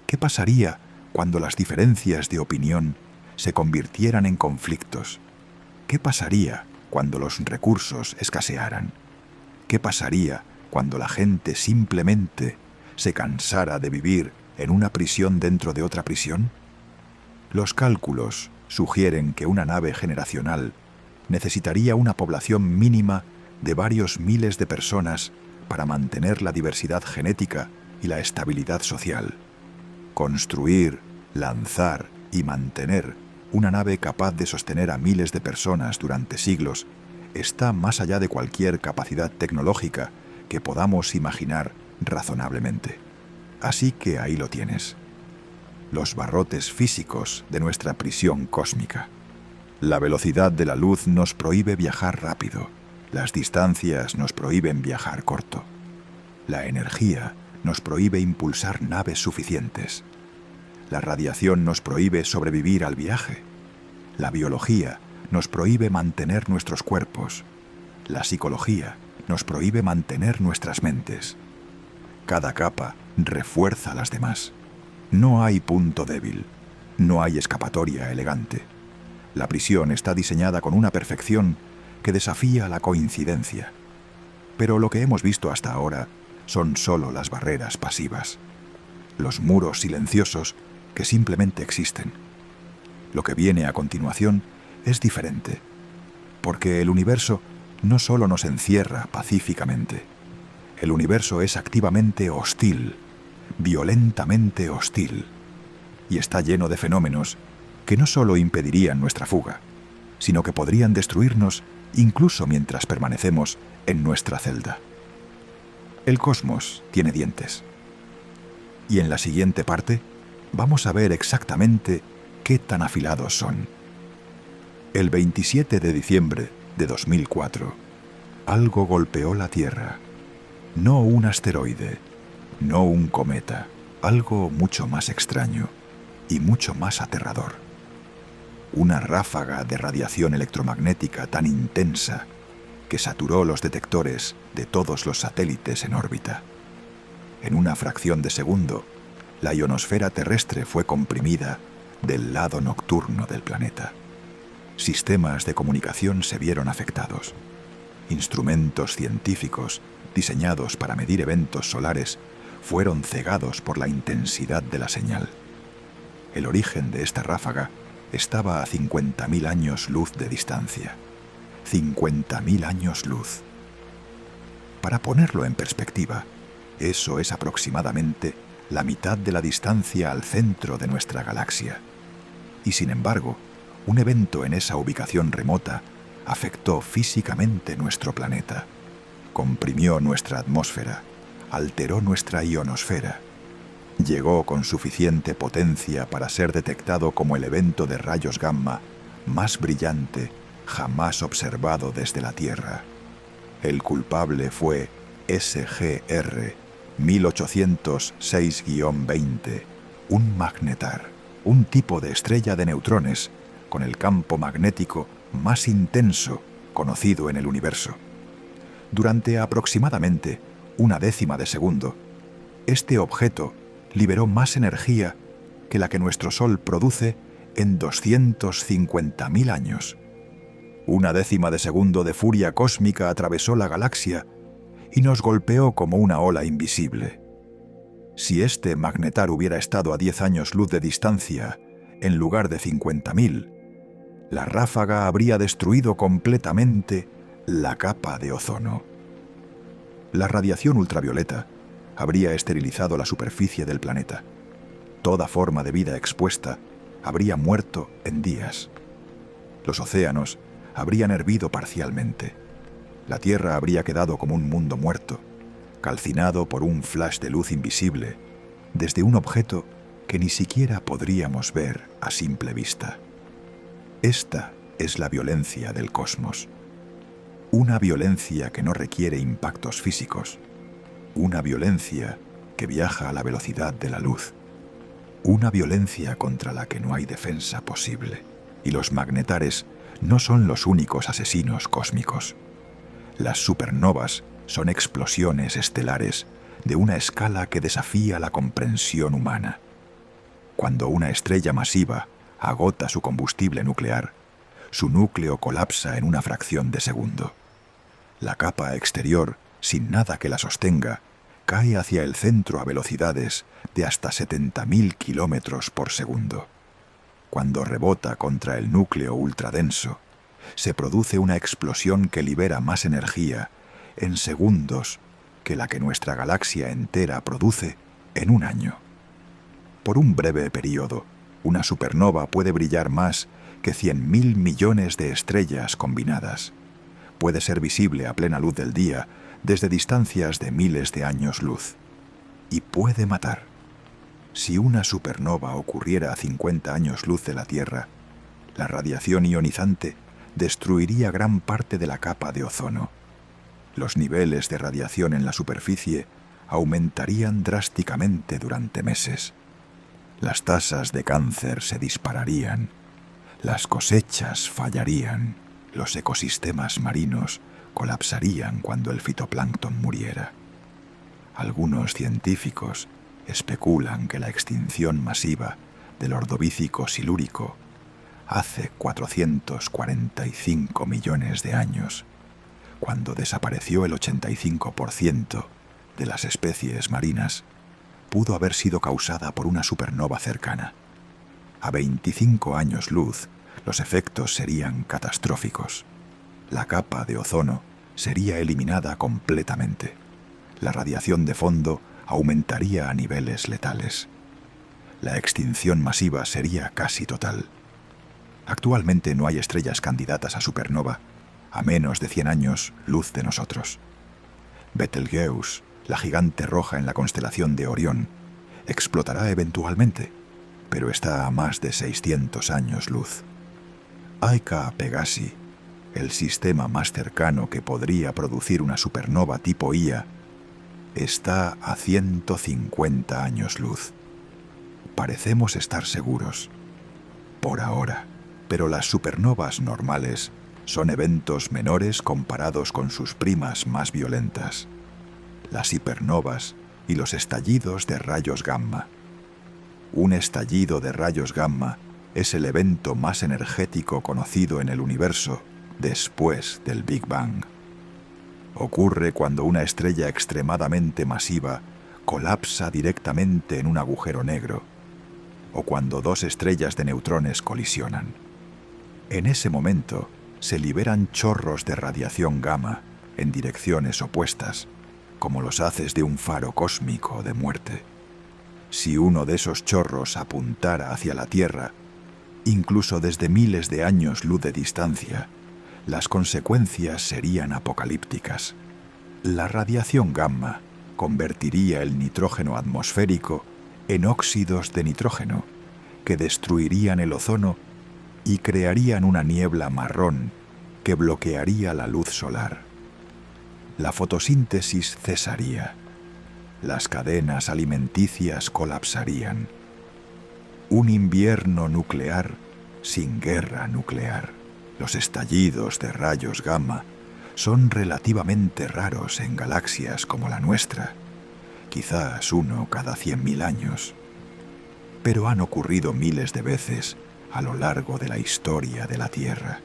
¿Qué pasaría cuando las diferencias de opinión se convirtieran en conflictos? ¿Qué pasaría cuando los recursos escasearan? ¿Qué pasaría cuando la gente simplemente se cansara de vivir en una prisión dentro de otra prisión? Los cálculos sugieren que una nave generacional necesitaría una población mínima de varios miles de personas para mantener la diversidad genética y la estabilidad social. Construir, lanzar y mantener una nave capaz de sostener a miles de personas durante siglos está más allá de cualquier capacidad tecnológica que podamos imaginar razonablemente. Así que ahí lo tienes. Los barrotes físicos de nuestra prisión cósmica. La velocidad de la luz nos prohíbe viajar rápido. Las distancias nos prohíben viajar corto. La energía nos prohíbe impulsar naves suficientes. La radiación nos prohíbe sobrevivir al viaje. La biología nos prohíbe mantener nuestros cuerpos. La psicología nos prohíbe mantener nuestras mentes. Cada capa refuerza a las demás. No hay punto débil, no hay escapatoria elegante. La prisión está diseñada con una perfección que desafía la coincidencia. Pero lo que hemos visto hasta ahora son solo las barreras pasivas, los muros silenciosos que simplemente existen. Lo que viene a continuación es diferente, porque el universo no solo nos encierra pacíficamente. El universo es activamente hostil, violentamente hostil, y está lleno de fenómenos que no solo impedirían nuestra fuga, sino que podrían destruirnos incluso mientras permanecemos en nuestra celda. El cosmos tiene dientes. Y en la siguiente parte vamos a ver exactamente qué tan afilados son. El 27 de diciembre de 2004, algo golpeó la Tierra. No un asteroide, no un cometa, algo mucho más extraño y mucho más aterrador. Una ráfaga de radiación electromagnética tan intensa que saturó los detectores de todos los satélites en órbita. En una fracción de segundo, la ionosfera terrestre fue comprimida del lado nocturno del planeta. Sistemas de comunicación se vieron afectados. Instrumentos científicos diseñados para medir eventos solares fueron cegados por la intensidad de la señal. El origen de esta ráfaga estaba a 50.000 años luz de distancia. 50.000 años luz. Para ponerlo en perspectiva, eso es aproximadamente la mitad de la distancia al centro de nuestra galaxia. Y sin embargo, un evento en esa ubicación remota afectó físicamente nuestro planeta. Comprimió nuestra atmósfera, alteró nuestra ionosfera. Llegó con suficiente potencia para ser detectado como el evento de rayos gamma más brillante jamás observado desde la Tierra. El culpable fue SGR 1806-20, un magnetar, un tipo de estrella de neutrones con el campo magnético más intenso conocido en el universo. Durante aproximadamente una décima de segundo, este objeto liberó más energía que la que nuestro Sol produce en 250.000 años. Una décima de segundo de furia cósmica atravesó la galaxia y nos golpeó como una ola invisible. Si este magnetar hubiera estado a 10 años luz de distancia, en lugar de 50.000, la ráfaga habría destruido completamente la capa de ozono. La radiación ultravioleta habría esterilizado la superficie del planeta. Toda forma de vida expuesta habría muerto en días. Los océanos habrían hervido parcialmente. La Tierra habría quedado como un mundo muerto, calcinado por un flash de luz invisible, desde un objeto que ni siquiera podríamos ver a simple vista. Esta es la violencia del cosmos. Una violencia que no requiere impactos físicos. Una violencia que viaja a la velocidad de la luz. Una violencia contra la que no hay defensa posible. Y los magnetares no son los únicos asesinos cósmicos. Las supernovas son explosiones estelares de una escala que desafía la comprensión humana. Cuando una estrella masiva agota su combustible nuclear, su núcleo colapsa en una fracción de segundo. La capa exterior, sin nada que la sostenga, cae hacia el centro a velocidades de hasta 70.000 kilómetros por segundo. Cuando rebota contra el núcleo ultradenso, se produce una explosión que libera más energía en segundos que la que nuestra galaxia entera produce en un año. Por un breve periodo, una supernova puede brillar más que 100.000 millones de estrellas combinadas. Puede ser visible a plena luz del día desde distancias de miles de años luz. Y puede matar. Si una supernova ocurriera a 50 años luz de la Tierra, la radiación ionizante destruiría gran parte de la capa de ozono. Los niveles de radiación en la superficie aumentarían drásticamente durante meses. Las tasas de cáncer se dispararían. Las cosechas fallarían. Los ecosistemas marinos colapsarían cuando el fitoplancton muriera. Algunos científicos especulan que la extinción masiva del Ordovícico silúrico hace 445 millones de años, cuando desapareció el 85% de las especies marinas, pudo haber sido causada por una supernova cercana. A 25 años luz, los efectos serían catastróficos. La capa de ozono sería eliminada completamente. La radiación de fondo aumentaría a niveles letales. La extinción masiva sería casi total. Actualmente no hay estrellas candidatas a supernova a menos de 100 años luz de nosotros. Betelgeuse, la gigante roja en la constelación de Orión, explotará eventualmente, pero está a más de 600 años luz. Aika Pegasi, el sistema más cercano que podría producir una supernova tipo Ia, está a 150 años luz. Parecemos estar seguros, por ahora, pero las supernovas normales son eventos menores comparados con sus primas más violentas, las hipernovas y los estallidos de rayos gamma. Un estallido de rayos gamma es el evento más energético conocido en el universo después del Big Bang. Ocurre cuando una estrella extremadamente masiva colapsa directamente en un agujero negro, o cuando dos estrellas de neutrones colisionan. En ese momento se liberan chorros de radiación gamma en direcciones opuestas, como los haces de un faro cósmico de muerte. Si uno de esos chorros apuntara hacia la Tierra, incluso desde miles de años luz de distancia, las consecuencias serían apocalípticas. La radiación gamma convertiría el nitrógeno atmosférico en óxidos de nitrógeno, que destruirían el ozono y crearían una niebla marrón que bloquearía la luz solar. La fotosíntesis cesaría. Las cadenas alimenticias colapsarían. Un invierno nuclear sin guerra nuclear. Los estallidos de rayos gamma son relativamente raros en galaxias como la nuestra, quizás uno cada 100.000 años, pero han ocurrido miles de veces a lo largo de la historia de la Tierra.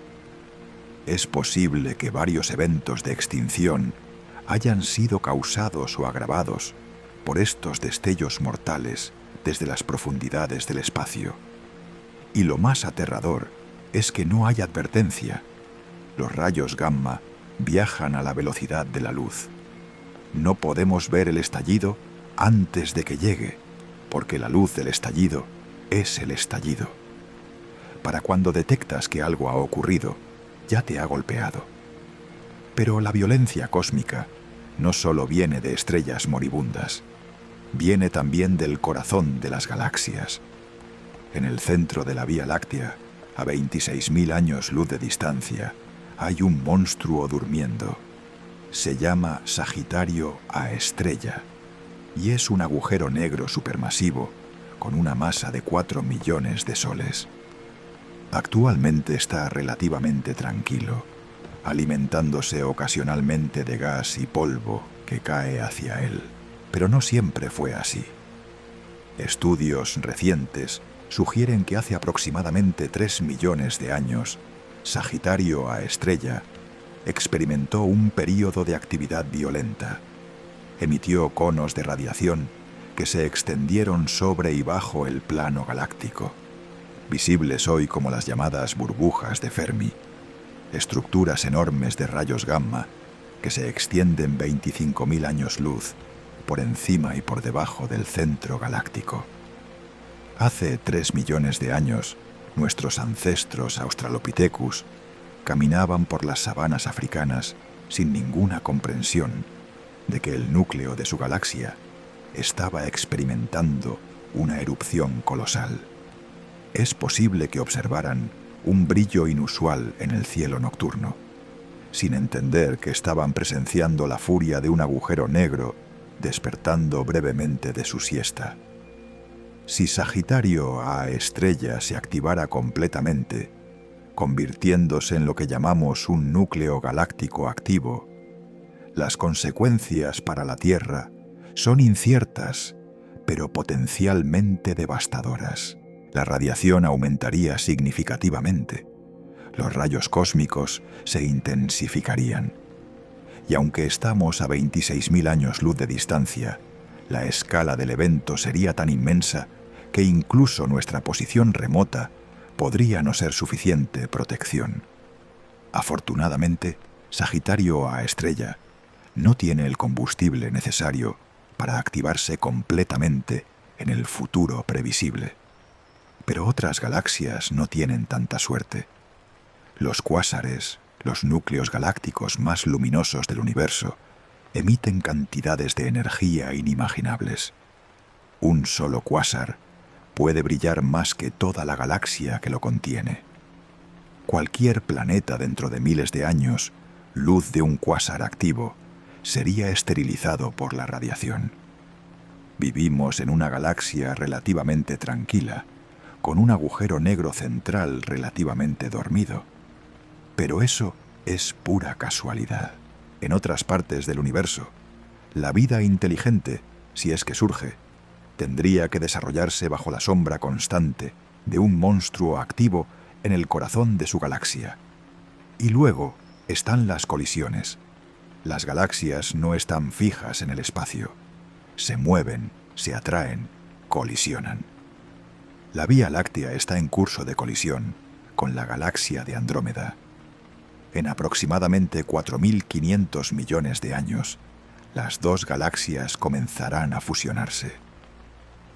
Es posible que varios eventos de extinción hayan sido causados o agravados por estos destellos mortales desde las profundidades del espacio. Y lo más aterrador es que no hay advertencia. Los rayos gamma viajan a la velocidad de la luz. No podemos ver el estallido antes de que llegue, porque la luz del estallido es el estallido. Para cuando detectas que algo ha ocurrido, ya te ha golpeado. Pero la violencia cósmica no solo viene de estrellas moribundas, viene también del corazón de las galaxias. En el centro de la Vía Láctea, a 26.000 años luz de distancia, hay un monstruo durmiendo. Se llama Sagitario A estrella y es un agujero negro supermasivo con una masa de 4 millones de soles. Actualmente está relativamente tranquilo, alimentándose ocasionalmente de gas y polvo que cae hacia él. Pero no siempre fue así. Estudios recientes sugieren que hace aproximadamente 3 millones de años, Sagitario A estrella experimentó un período de actividad violenta. Emitió conos de radiación que se extendieron sobre y bajo el plano galáctico, visibles hoy como las llamadas burbujas de Fermi, estructuras enormes de rayos gamma que se extienden 25.000 años luz por encima y por debajo del centro galáctico. Hace 3 millones de años, nuestros ancestros Australopithecus caminaban por las sabanas africanas sin ninguna comprensión de que el núcleo de su galaxia estaba experimentando una erupción colosal. Es posible que observaran un brillo inusual en el cielo nocturno, sin entender que estaban presenciando la furia de un agujero negro despertando brevemente de su siesta. Si Sagitario A estrella se activara completamente, convirtiéndose en lo que llamamos un núcleo galáctico activo, las consecuencias para la Tierra son inciertas, pero potencialmente devastadoras. La radiación aumentaría significativamente, los rayos cósmicos se intensificarían. Y aunque estamos a 26.000 años luz de distancia, la escala del evento sería tan inmensa que incluso nuestra posición remota podría no ser suficiente protección. Afortunadamente, Sagitario A estrella no tiene el combustible necesario para activarse completamente en el futuro previsible. Pero otras galaxias no tienen tanta suerte. Los cuásares, los núcleos galácticos más luminosos del universo, emiten cantidades de energía inimaginables. Un solo cuásar puede brillar más que toda la galaxia que lo contiene. Cualquier planeta dentro de miles de años, luz de un cuásar activo, sería esterilizado por la radiación. Vivimos en una galaxia relativamente tranquila, con un agujero negro central relativamente dormido. Pero eso es pura casualidad. En otras partes del universo, la vida inteligente, si es que surge, tendría que desarrollarse bajo la sombra constante de un monstruo activo en el corazón de su galaxia. Y luego están las colisiones. Las galaxias no están fijas en el espacio. Se mueven, se atraen, colisionan. La Vía Láctea está en curso de colisión con la galaxia de Andrómeda. En aproximadamente 4.500 millones de años, las dos galaxias comenzarán a fusionarse.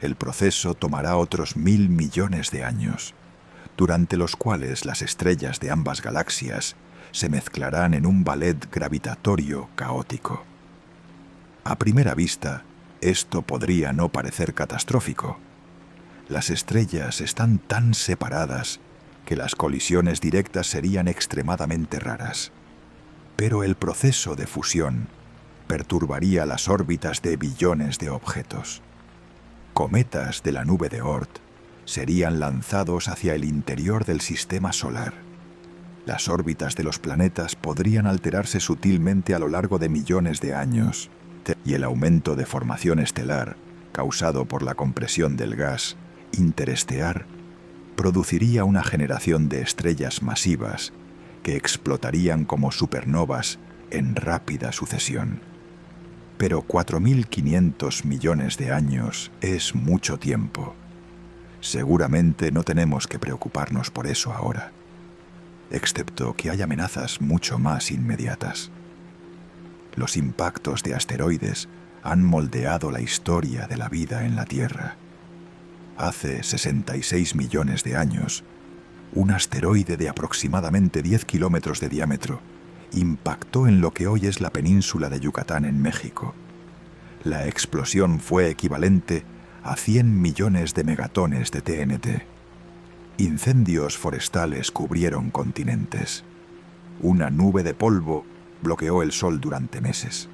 El proceso tomará otros 1.000 millones de años, durante los cuales las estrellas de ambas galaxias se mezclarán en un ballet gravitatorio caótico. A primera vista, esto podría no parecer catastrófico. Las estrellas están tan separadas que las colisiones directas serían extremadamente raras. Pero el proceso de fusión perturbaría las órbitas de billones de objetos. Cometas de la nube de Oort serían lanzados hacia el interior del sistema solar. Las órbitas de los planetas podrían alterarse sutilmente a lo largo de millones de años, y el aumento de formación estelar, causado por la compresión del gas interestelar, produciría una generación de estrellas masivas que explotarían como supernovas en rápida sucesión. Pero 4.500 millones de años es mucho tiempo. Seguramente no tenemos que preocuparnos por eso ahora, excepto que hay amenazas mucho más inmediatas. Los impactos de asteroides han moldeado la historia de la vida en la Tierra. Hace 66 millones de años, un asteroide de aproximadamente 10 kilómetros de diámetro impactó en lo que hoy es la península de Yucatán en México. La explosión fue equivalente a 100 millones de megatones de TNT. Incendios forestales cubrieron continentes. Una nube de polvo bloqueó el sol durante meses.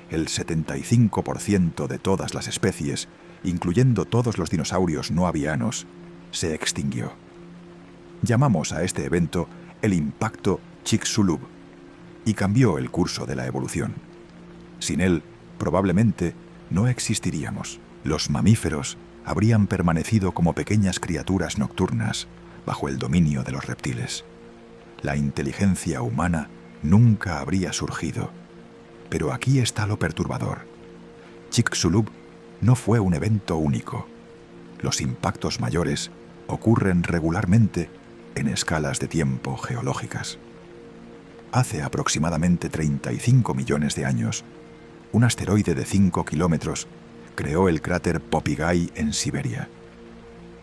El 75% de todas las especies, incluyendo todos los dinosaurios no avianos, se extinguió. Llamamos a este evento el impacto Chicxulub y cambió el curso de la evolución. Sin él, probablemente, no existiríamos. Los mamíferos habrían permanecido como pequeñas criaturas nocturnas bajo el dominio de los reptiles. La inteligencia humana nunca habría surgido. Pero aquí está lo perturbador. Chicxulub no fue un evento único. Los impactos mayores ocurren regularmente en escalas de tiempo geológicas. Hace aproximadamente 35 millones de años, un asteroide de 5 kilómetros creó el cráter Popigai en Siberia.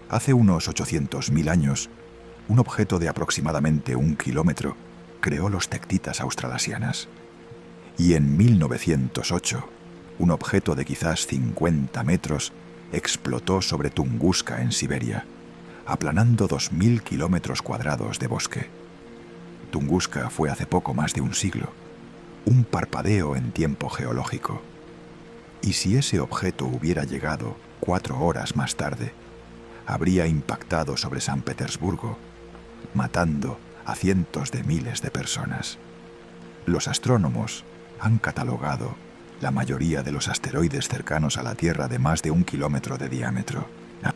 Hace unos 800.000 años, un objeto de aproximadamente 1 kilómetro creó los tectitas australasianas. Y en 1908, un objeto de quizás 50 metros explotó sobre Tunguska en Siberia, aplanando 2.000 kilómetros cuadrados de bosque. Tunguska fue hace poco más de un siglo, un parpadeo en tiempo geológico. Y si ese objeto hubiera llegado 4 horas más tarde, habría impactado sobre San Petersburgo, matando a cientos de miles de personas. Los astrónomos han catalogado la mayoría de los asteroides cercanos a la Tierra de más de 1 kilómetro de diámetro.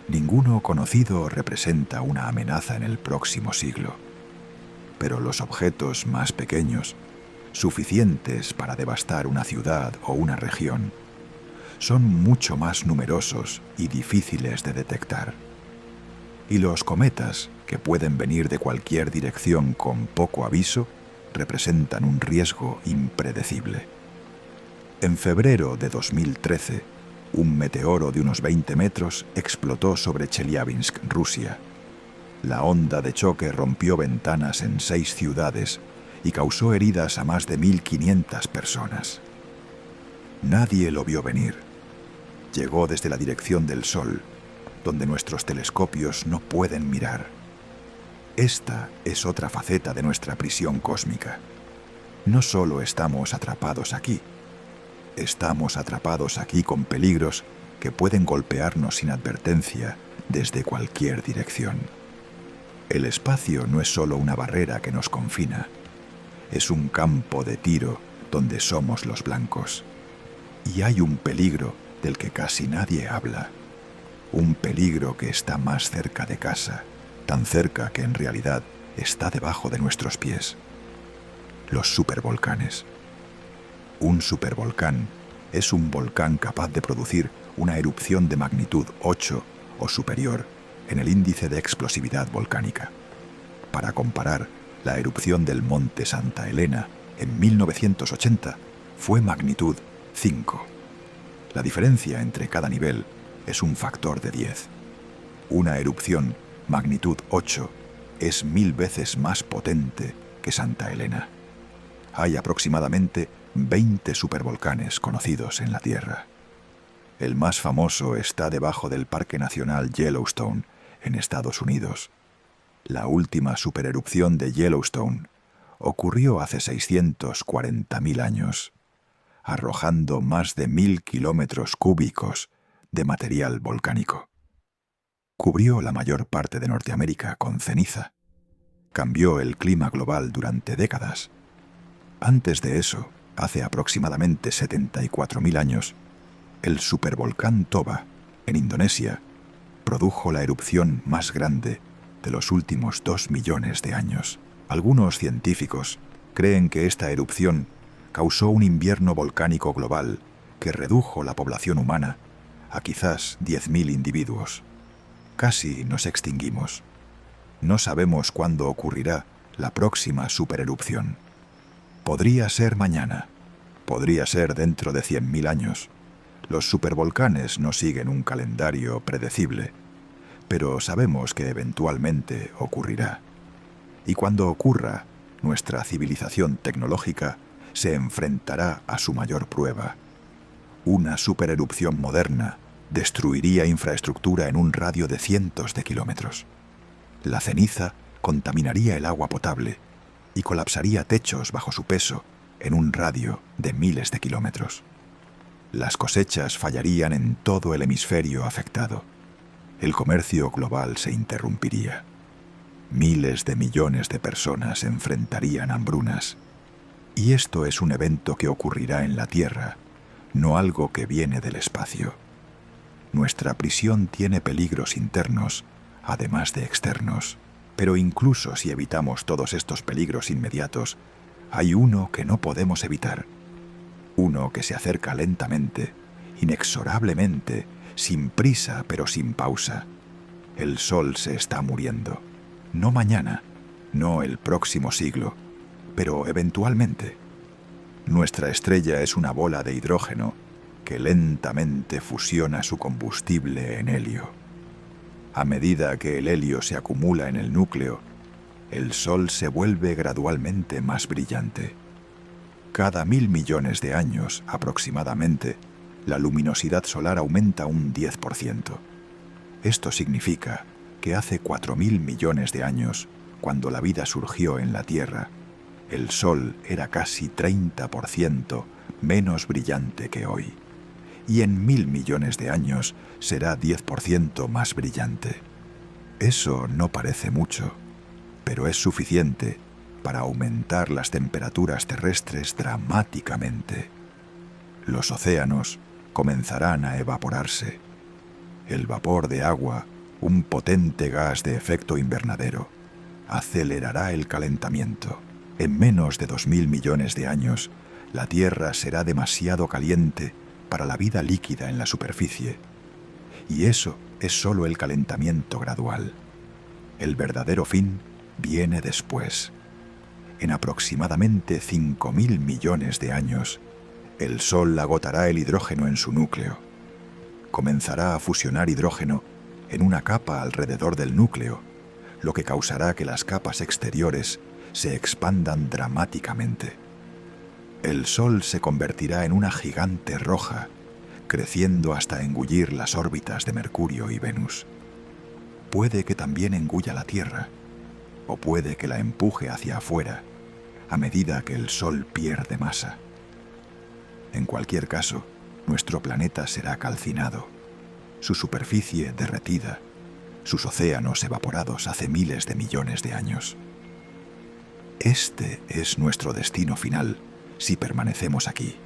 Ninguno conocido representa una amenaza en el próximo siglo. Pero los objetos más pequeños, suficientes para devastar una ciudad o una región, son mucho más numerosos y difíciles de detectar. Y los cometas, que pueden venir de cualquier dirección con poco aviso, representan un riesgo impredecible. En febrero de 2013, un meteoro de unos 20 metros explotó sobre Chelyabinsk, Rusia. La onda de choque rompió ventanas en 6 ciudades y causó heridas a más de 1.500 personas. Nadie lo vio venir. Llegó desde la dirección del Sol, donde nuestros telescopios no pueden mirar. Esta es otra faceta de nuestra prisión cósmica. No solo estamos atrapados aquí con peligros que pueden golpearnos sin advertencia desde cualquier dirección. El espacio no es solo una barrera que nos confina, es un campo de tiro donde somos los blancos. Y hay un peligro del que casi nadie habla, un peligro que está más cerca de casa, tan cerca que en realidad está debajo de nuestros pies. Los supervolcanes. Un supervolcán es un volcán capaz de producir una erupción de magnitud 8 o superior en el índice de explosividad volcánica. Para comparar, la erupción del monte Santa Elena en 1980 fue magnitud 5. La diferencia entre cada nivel es un factor de 10. Una erupción magnitud 8 es 1000 veces más potente que Santa Elena. Hay aproximadamente 20 supervolcanes conocidos en la Tierra. El más famoso está debajo del Parque Nacional Yellowstone, en Estados Unidos. La última supererupción de Yellowstone ocurrió hace 640.000 años, arrojando más de 1.000 kilómetros cúbicos de material volcánico. Cubrió la mayor parte de Norteamérica con ceniza. Cambió el clima global durante décadas. Antes de eso, hace aproximadamente 74.000 años, el supervolcán Toba, en Indonesia, produjo la erupción más grande de los últimos 2 millones de años. Algunos científicos creen que esta erupción causó un invierno volcánico global que redujo la población humana a quizás 10.000 individuos. Casi nos extinguimos. No sabemos cuándo ocurrirá la próxima supererupción. Podría ser mañana, podría ser dentro de 100.000 años. Los supervolcanes no siguen un calendario predecible, pero sabemos que eventualmente ocurrirá. Y cuando ocurra, nuestra civilización tecnológica se enfrentará a su mayor prueba. Una supererupción moderna destruiría infraestructura en un radio de cientos de kilómetros. La ceniza contaminaría el agua potable y colapsaría techos bajo su peso en un radio de miles de kilómetros. Las cosechas fallarían en todo el hemisferio afectado. El comercio global se interrumpiría. Miles de millones de personas enfrentarían hambrunas. Y esto es un evento que ocurrirá en la Tierra, no algo que viene del espacio. Nuestra prisión tiene peligros internos, además de externos. Pero incluso si evitamos todos estos peligros inmediatos, hay uno que no podemos evitar. Uno que se acerca lentamente, inexorablemente, sin prisa pero sin pausa. El Sol se está muriendo. No mañana, no el próximo siglo, pero eventualmente. Nuestra estrella es una bola de hidrógeno que lentamente fusiona su combustible en helio. A medida que el helio se acumula en el núcleo, el Sol se vuelve gradualmente más brillante. Cada 1.000 millones de años, aproximadamente, la luminosidad solar aumenta un 10%. Esto significa que hace 4.000 millones de años, cuando la vida surgió en la Tierra, el Sol era casi 30% menos brillante que hoy. Y en 1.000 millones de años será 10% más brillante. Eso no parece mucho, pero es suficiente para aumentar las temperaturas terrestres dramáticamente. Los océanos comenzarán a evaporarse. El vapor de agua, un potente gas de efecto invernadero, acelerará el calentamiento. En menos de 2000 millones de años, la Tierra será demasiado caliente para la vida líquida en la superficie. Y eso es solo el calentamiento gradual. El verdadero fin viene después. En aproximadamente 5000 millones de años, el Sol agotará el hidrógeno en su núcleo. Comenzará a fusionar hidrógeno en una capa alrededor del núcleo, lo que causará que las capas exteriores se expandan dramáticamente. El Sol se convertirá en una gigante roja, creciendo hasta engullir las órbitas de Mercurio y Venus. Puede que también engulla la Tierra, o puede que la empuje hacia afuera, a medida que el Sol pierde masa. En cualquier caso, nuestro planeta será calcinado, su superficie derretida, sus océanos evaporados hace miles de millones de años. Este es nuestro destino final si permanecemos aquí.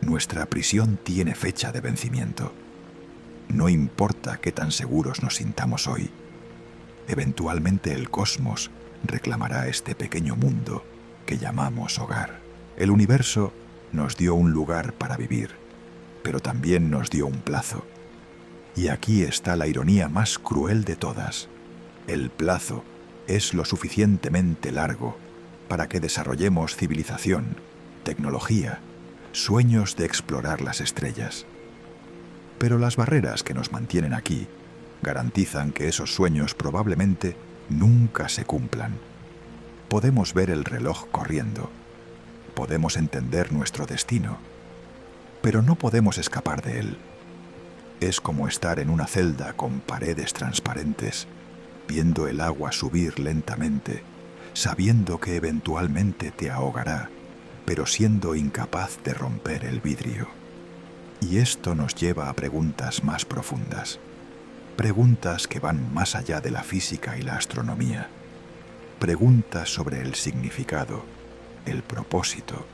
Nuestra prisión tiene fecha de vencimiento. No importa qué tan seguros nos sintamos hoy. Eventualmente el cosmos reclamará este pequeño mundo que llamamos hogar. El universo nos dio un lugar para vivir, pero también nos dio un plazo. Y aquí está la ironía más cruel de todas. El plazo es lo suficientemente largo para que desarrollemos civilización, tecnología, sueños de explorar las estrellas. Pero las barreras que nos mantienen aquí garantizan que esos sueños probablemente nunca se cumplan. Podemos ver el reloj corriendo, podemos entender nuestro destino, pero no podemos escapar de él. Es como estar en una celda con paredes transparentes, viendo el agua subir lentamente, sabiendo que eventualmente te ahogará, pero siendo incapaz de romper el vidrio. Y esto nos lleva a preguntas más profundas, preguntas que van más allá de la física y la astronomía, preguntas sobre el significado, el propósito,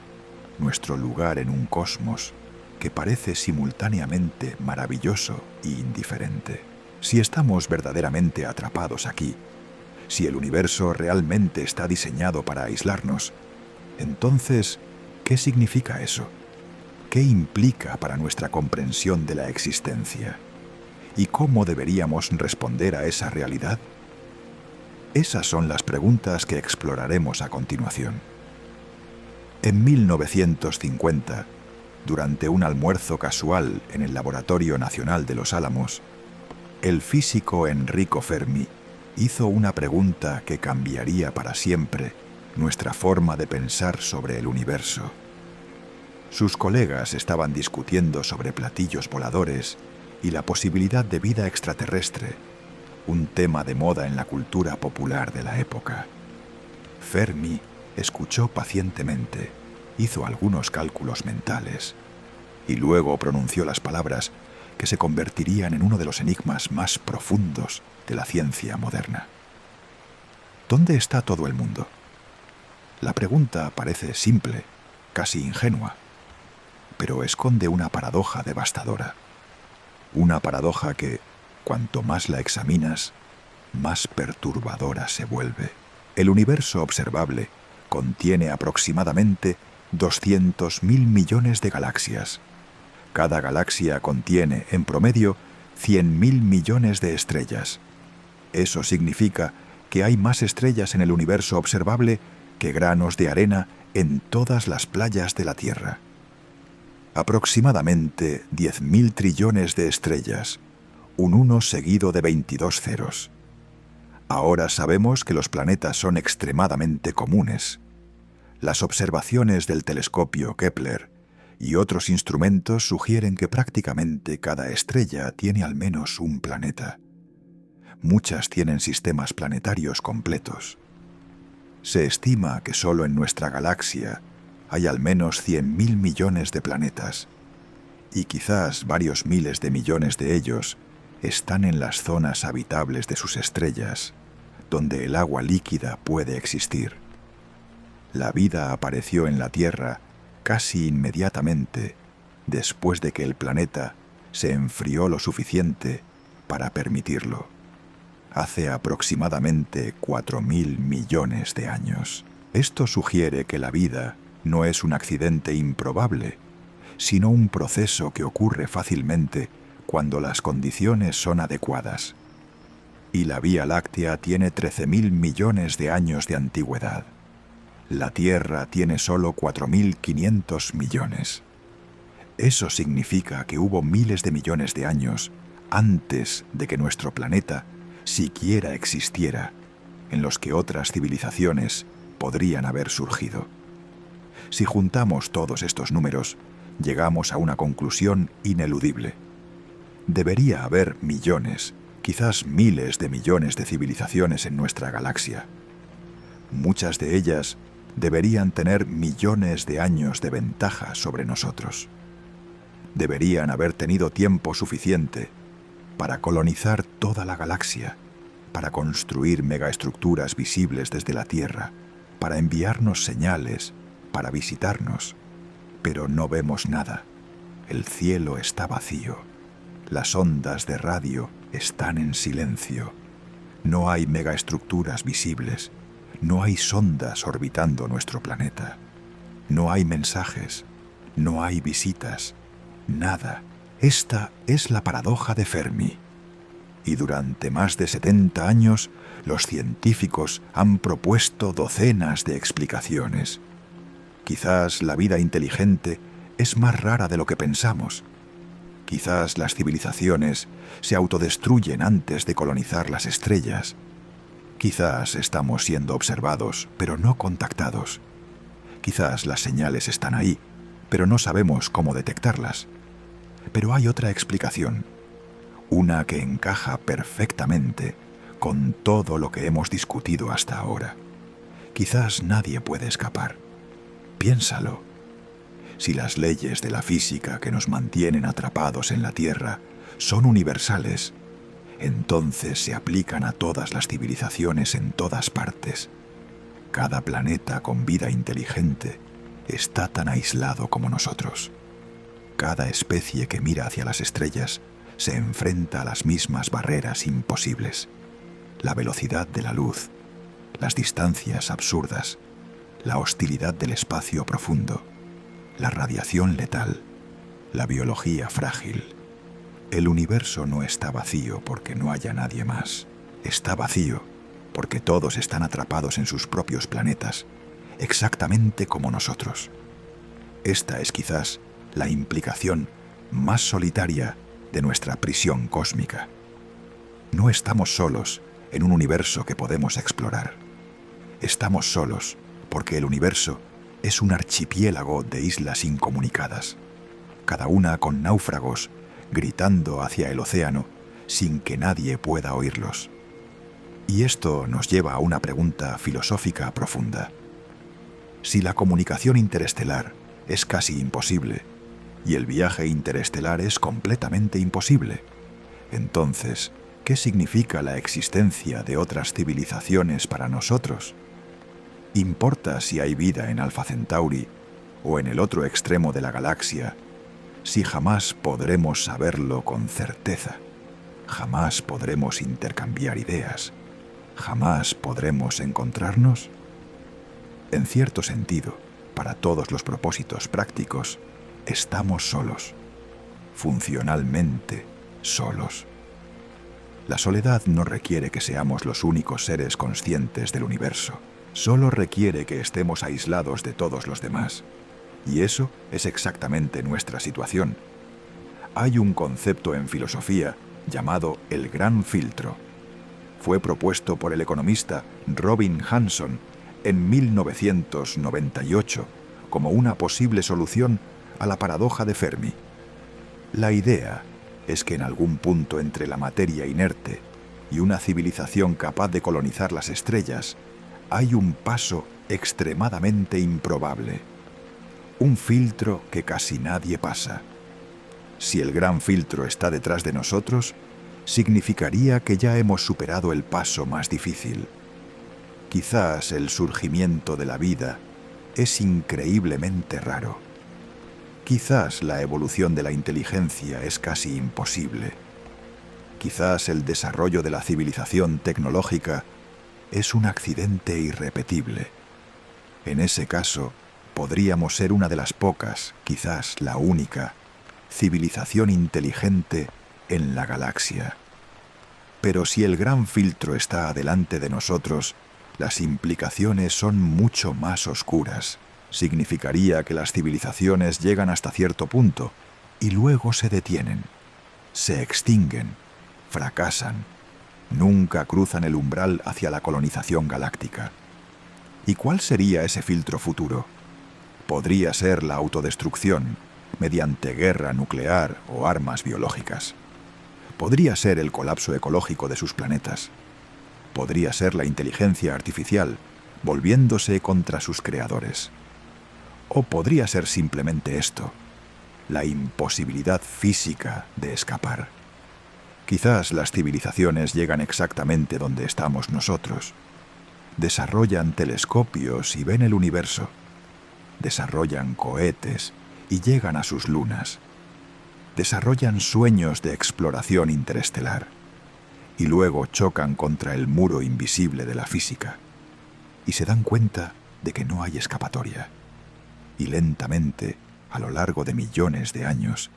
nuestro lugar en un cosmos que parece simultáneamente maravilloso e indiferente. Si estamos verdaderamente atrapados aquí, si el universo realmente está diseñado para aislarnos, entonces, ¿qué significa eso? ¿Qué implica para nuestra comprensión de la existencia? ¿Y cómo deberíamos responder a esa realidad? Esas son las preguntas que exploraremos a continuación. En 1950, durante un almuerzo casual en el Laboratorio Nacional de Los Álamos, el físico Enrico Fermi hizo una pregunta que cambiaría para siempre nuestra forma de pensar sobre el universo. Sus colegas estaban discutiendo sobre platillos voladores y la posibilidad de vida extraterrestre, un tema de moda en la cultura popular de la época. Fermi escuchó pacientemente, hizo algunos cálculos mentales y luego pronunció las palabras que se convertirían en uno de los enigmas más profundos de la ciencia moderna. ¿Dónde está todo el mundo? La pregunta parece simple, casi ingenua, pero esconde una paradoja devastadora. Una paradoja que, cuanto más la examinas, más perturbadora se vuelve. El universo observable contiene aproximadamente 200.000 millones de galaxias. Cada galaxia contiene, en promedio, 100.000 millones de estrellas. Eso significa que hay más estrellas en el universo observable que granos de arena en todas las playas de la Tierra. Aproximadamente 10.000 trillones de estrellas, un 1 seguido de 22 ceros. Ahora sabemos que los planetas son extremadamente comunes. Las observaciones del telescopio Kepler y otros instrumentos sugieren que prácticamente cada estrella tiene al menos un planeta. Muchas tienen sistemas planetarios completos. Se estima que solo en nuestra galaxia hay al menos 100.000 millones de planetas, y quizás varios miles de millones de ellos están en las zonas habitables de sus estrellas, donde el agua líquida puede existir. La vida apareció en la Tierra casi inmediatamente después de que el planeta se enfrió lo suficiente para permitirlo, hace aproximadamente 4.000 millones de años. Esto sugiere que la vida no es un accidente improbable, sino un proceso que ocurre fácilmente cuando las condiciones son adecuadas. Y la Vía Láctea tiene 13.000 millones de años de antigüedad. La Tierra tiene solo 4.500 millones. Eso significa que hubo miles de millones de años antes de que nuestro planeta siquiera existiera, en los que otras civilizaciones podrían haber surgido. Si juntamos todos estos números, llegamos a una conclusión ineludible. Debería haber millones, quizás miles de millones de civilizaciones en nuestra galaxia. Muchas de ellas deberían tener millones de años de ventaja sobre nosotros. Deberían haber tenido tiempo suficiente para colonizar toda la galaxia, para construir megaestructuras visibles desde la Tierra, para enviarnos señales, para visitarnos. Pero no vemos nada. El cielo está vacío. Las ondas de radio están en silencio. No hay megaestructuras visibles. No hay sondas orbitando nuestro planeta. No hay mensajes. No hay visitas. Nada. Esta es la paradoja de Fermi. Y durante más de 70 años, los científicos han propuesto docenas de explicaciones. Quizás la vida inteligente es más rara de lo que pensamos. Quizás las civilizaciones se autodestruyen antes de colonizar las estrellas. Quizás estamos siendo observados, pero no contactados. Quizás las señales están ahí, pero no sabemos cómo detectarlas. Pero hay otra explicación, una que encaja perfectamente con todo lo que hemos discutido hasta ahora. Quizás nadie puede escapar. Piénsalo. Si las leyes de la física que nos mantienen atrapados en la Tierra son universales, entonces se aplican a todas las civilizaciones en todas partes. Cada planeta con vida inteligente está tan aislado como nosotros. Cada especie que mira hacia las estrellas se enfrenta a las mismas barreras imposibles. La velocidad de la luz, las distancias absurdas, la hostilidad del espacio profundo, la radiación letal, la biología frágil. El universo no está vacío porque no haya nadie más. Está vacío porque todos están atrapados en sus propios planetas, exactamente como nosotros. Esta es quizás la implicación más solitaria de nuestra prisión cósmica. No estamos solos en un universo que podemos explorar. Estamos solos porque el universo es un archipiélago de islas incomunicadas, cada una con náufragos gritando hacia el océano sin que nadie pueda oírlos. Y esto nos lleva a una pregunta filosófica profunda. Si la comunicación interestelar es casi imposible y el viaje interestelar es completamente imposible, entonces, ¿qué significa la existencia de otras civilizaciones para nosotros? ¿Importa si hay vida en Alpha Centauri o en el otro extremo de la galaxia, si jamás podremos saberlo con certeza? ¿Jamás podremos intercambiar ideas? ¿Jamás podremos encontrarnos? En cierto sentido, para todos los propósitos prácticos, estamos solos, funcionalmente solos. La soledad no requiere que seamos los únicos seres conscientes del universo. Solo requiere que estemos aislados de todos los demás. Y eso es exactamente nuestra situación. Hay un concepto en filosofía llamado el gran filtro. Fue propuesto por el economista Robin Hanson en 1998 como una posible solución a la paradoja de Fermi. La idea es que en algún punto entre la materia inerte y una civilización capaz de colonizar las estrellas, hay un paso extremadamente improbable. Un filtro que casi nadie pasa. Si el gran filtro está detrás de nosotros, significaría que ya hemos superado el paso más difícil. Quizás el surgimiento de la vida es increíblemente raro. Quizás la evolución de la inteligencia es casi imposible. Quizás el desarrollo de la civilización tecnológica es un accidente irrepetible. En ese caso, podríamos ser una de las pocas, quizás la única, civilización inteligente en la galaxia. Pero si el gran filtro está adelante de nosotros, las implicaciones son mucho más oscuras. Significaría que las civilizaciones llegan hasta cierto punto y luego se detienen, se extinguen, fracasan, nunca cruzan el umbral hacia la colonización galáctica. ¿Y cuál sería ese filtro futuro? Podría ser la autodestrucción, mediante guerra nuclear o armas biológicas. Podría ser el colapso ecológico de sus planetas. Podría ser la inteligencia artificial, volviéndose contra sus creadores. O podría ser simplemente esto, la imposibilidad física de escapar. Quizás las civilizaciones llegan exactamente donde estamos nosotros. Desarrollan telescopios y ven el universo. Desarrollan cohetes y llegan a sus lunas. Desarrollan sueños de exploración interestelar. Y luego chocan contra el muro invisible de la física. Y se dan cuenta de que no hay escapatoria. Y lentamente, a lo largo de millones de años,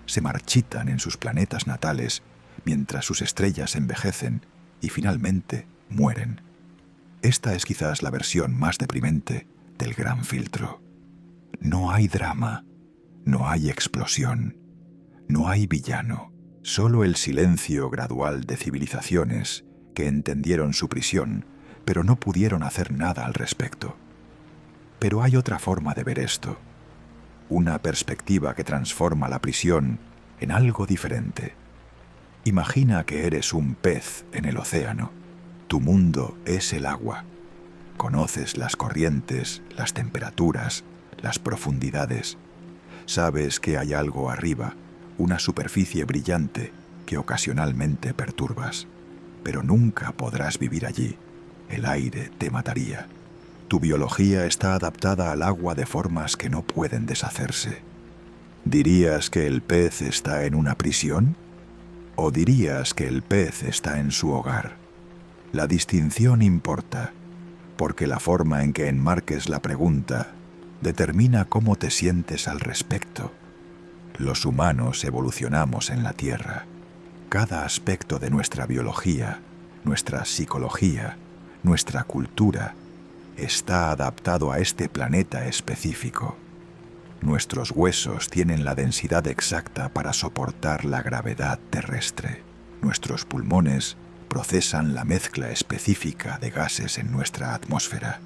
se marchitan en sus planetas natales mientras sus estrellas envejecen y finalmente mueren. Esta es quizás la versión más deprimente del gran filtro. No hay drama, no hay explosión, no hay villano, solo el silencio gradual de civilizaciones que entendieron su prisión, pero no pudieron hacer nada al respecto. Pero hay otra forma de ver esto, una perspectiva que transforma la prisión en algo diferente. Imagina que eres un pez en el océano. Tu mundo es el agua. Conoces las corrientes, las temperaturas, las profundidades. Sabes que hay algo arriba, una superficie brillante que ocasionalmente perturbas. Pero nunca podrás vivir allí. El aire te mataría. Tu biología está adaptada al agua de formas que no pueden deshacerse. ¿Dirías que el pez está en una prisión? ¿O dirías que el pez está en su hogar? La distinción importa, porque la forma en que enmarques la pregunta determina cómo te sientes al respecto. Los humanos evolucionamos en la Tierra. Cada aspecto de nuestra biología, nuestra psicología, nuestra cultura, está adaptado a este planeta específico. Nuestros huesos tienen la densidad exacta para soportar la gravedad terrestre. Nuestros pulmones procesan la mezcla específica de gases en nuestra atmósfera.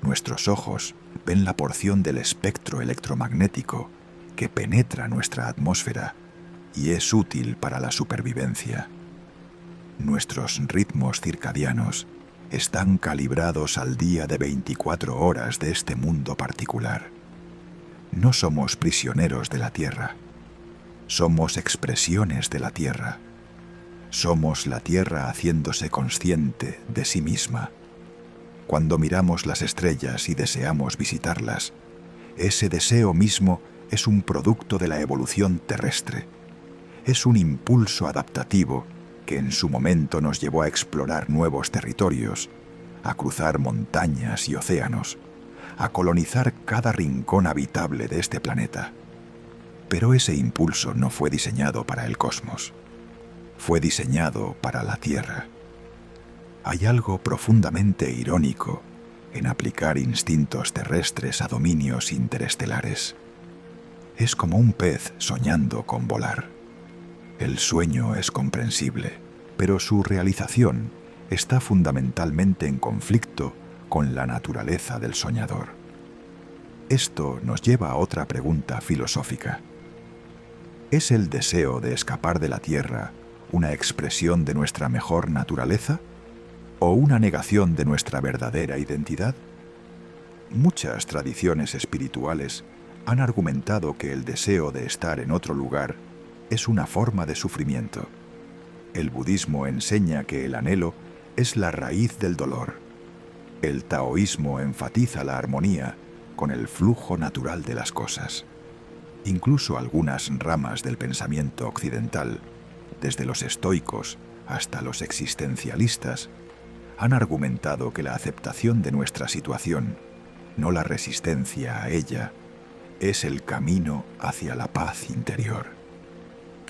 Nuestros ojos ven la porción del espectro electromagnético que penetra nuestra atmósfera y es útil para la supervivencia. Nuestros ritmos circadianos están calibrados al día de 24 horas de este mundo particular. No somos prisioneros de la Tierra. Somos expresiones de la Tierra. Somos la Tierra haciéndose consciente de sí misma. Cuando miramos las estrellas y deseamos visitarlas, ese deseo mismo es un producto de la evolución terrestre. Es un impulso adaptativo que en su momento nos llevó a explorar nuevos territorios, a cruzar montañas y océanos, a colonizar cada rincón habitable de este planeta. Pero ese impulso no fue diseñado para el cosmos. Fue diseñado para la Tierra. Hay algo profundamente irónico en aplicar instintos terrestres a dominios interestelares. Es como un pez soñando con volar. El sueño es comprensible, pero su realización está fundamentalmente en conflicto con la naturaleza del soñador. Esto nos lleva a otra pregunta filosófica. ¿Es el deseo de escapar de la Tierra una expresión de nuestra mejor naturaleza o una negación de nuestra verdadera identidad? Muchas tradiciones espirituales han argumentado que el deseo de estar en otro lugar es una forma de sufrimiento. El budismo enseña que el anhelo es la raíz del dolor. El taoísmo enfatiza la armonía con el flujo natural de las cosas. Incluso algunas ramas del pensamiento occidental, desde los estoicos hasta los existencialistas, han argumentado que la aceptación de nuestra situación, no la resistencia a ella, es el camino hacia la paz interior.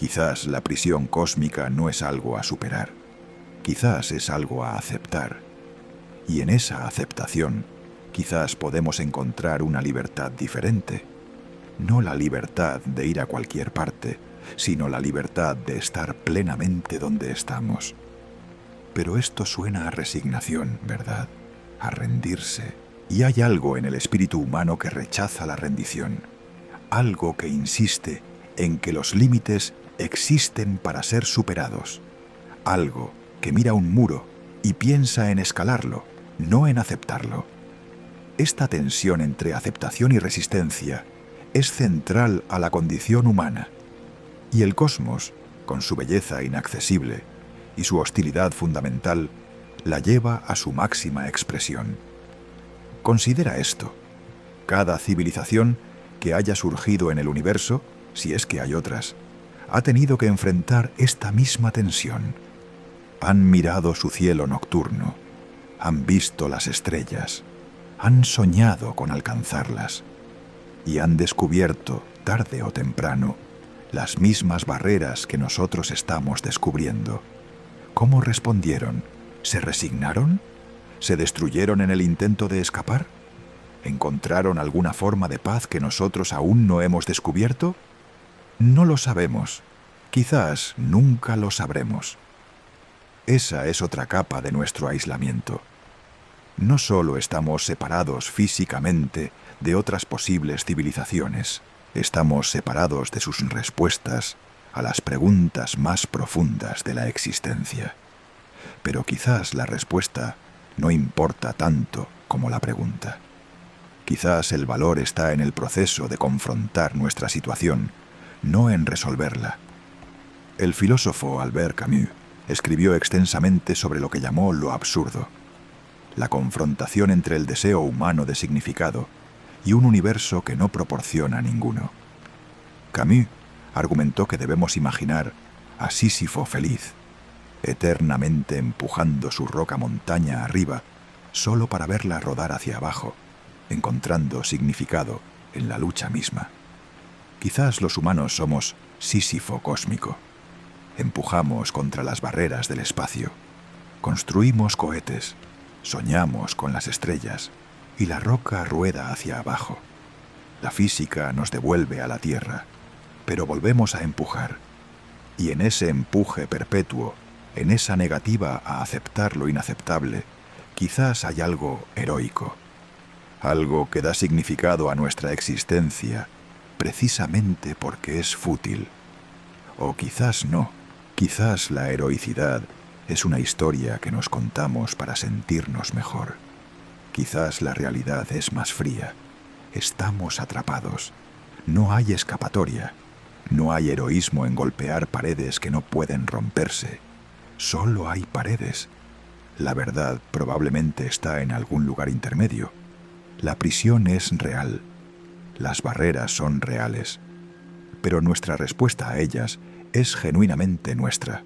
Quizás la prisión cósmica no es algo a superar, quizás es algo a aceptar. Y en esa aceptación, quizás podemos encontrar una libertad diferente. No la libertad de ir a cualquier parte, sino la libertad de estar plenamente donde estamos. Pero esto suena a resignación, ¿verdad? A rendirse. Y hay algo en el espíritu humano que rechaza la rendición. Algo que insiste en que los límites existen para ser superados. Algo que mira un muro y piensa en escalarlo, no en aceptarlo. Esta tensión entre aceptación y resistencia es central a la condición humana. Y el cosmos, con su belleza inaccesible y su hostilidad fundamental, la lleva a su máxima expresión. Considera esto. Cada civilización que haya surgido en el universo, si es que hay otras, ha tenido que enfrentar esta misma tensión. Han mirado su cielo nocturno, han visto las estrellas, han soñado con alcanzarlas y han descubierto, tarde o temprano, las mismas barreras que nosotros estamos descubriendo. ¿Cómo respondieron? ¿Se resignaron? ¿Se destruyeron en el intento de escapar? ¿Encontraron alguna forma de paz que nosotros aún no hemos descubierto? No lo sabemos. Quizás nunca lo sabremos. Esa es otra capa de nuestro aislamiento. No solo estamos separados físicamente de otras posibles civilizaciones, estamos separados de sus respuestas a las preguntas más profundas de la existencia. Pero quizás la respuesta no importa tanto como la pregunta. Quizás el valor está en el proceso de confrontar nuestra situación, no en resolverla. El filósofo Albert Camus escribió extensamente sobre lo que llamó lo absurdo, la confrontación entre el deseo humano de significado y un universo que no proporciona ninguno. Camus argumentó que debemos imaginar a Sísifo feliz, eternamente empujando su roca montaña arriba, solo para verla rodar hacia abajo, encontrando significado en la lucha misma. Quizás los humanos somos Sísifo cósmico. Empujamos contra las barreras del espacio, construimos cohetes, soñamos con las estrellas y la roca rueda hacia abajo. La física nos devuelve a la Tierra, pero volvemos a empujar. Y en ese empuje perpetuo, en esa negativa a aceptar lo inaceptable, quizás hay algo heroico, algo que da significado a nuestra existencia precisamente porque es fútil. O quizás no, quizás la heroicidad es una historia que nos contamos para sentirnos mejor. Quizás la realidad es más fría. Estamos atrapados. No hay escapatoria. No hay heroísmo en golpear paredes que no pueden romperse. Solo hay paredes. La verdad probablemente está en algún lugar intermedio. La prisión es real. Las barreras son reales. Pero nuestra respuesta a ellas es genuinamente nuestra.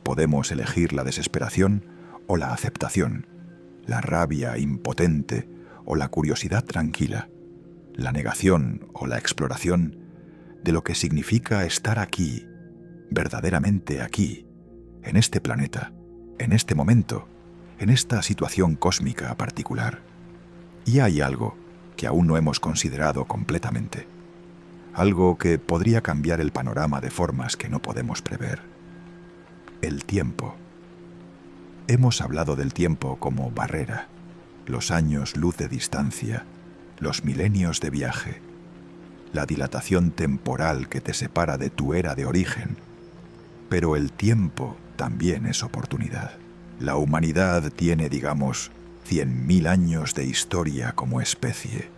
Podemos elegir la desesperación o la aceptación, la rabia impotente o la curiosidad tranquila, la negación o la exploración de lo que significa estar aquí, verdaderamente aquí, en este planeta, en este momento, en esta situación cósmica particular. Y hay algo que aún no hemos considerado completamente, algo que podría cambiar el panorama de formas que no podemos prever. El tiempo. Hemos hablado del tiempo como barrera, los años luz de distancia, los milenios de viaje, la dilatación temporal que te separa de tu era de origen. Pero el tiempo también es oportunidad. La humanidad tiene, digamos, 100.000 años de historia como especie.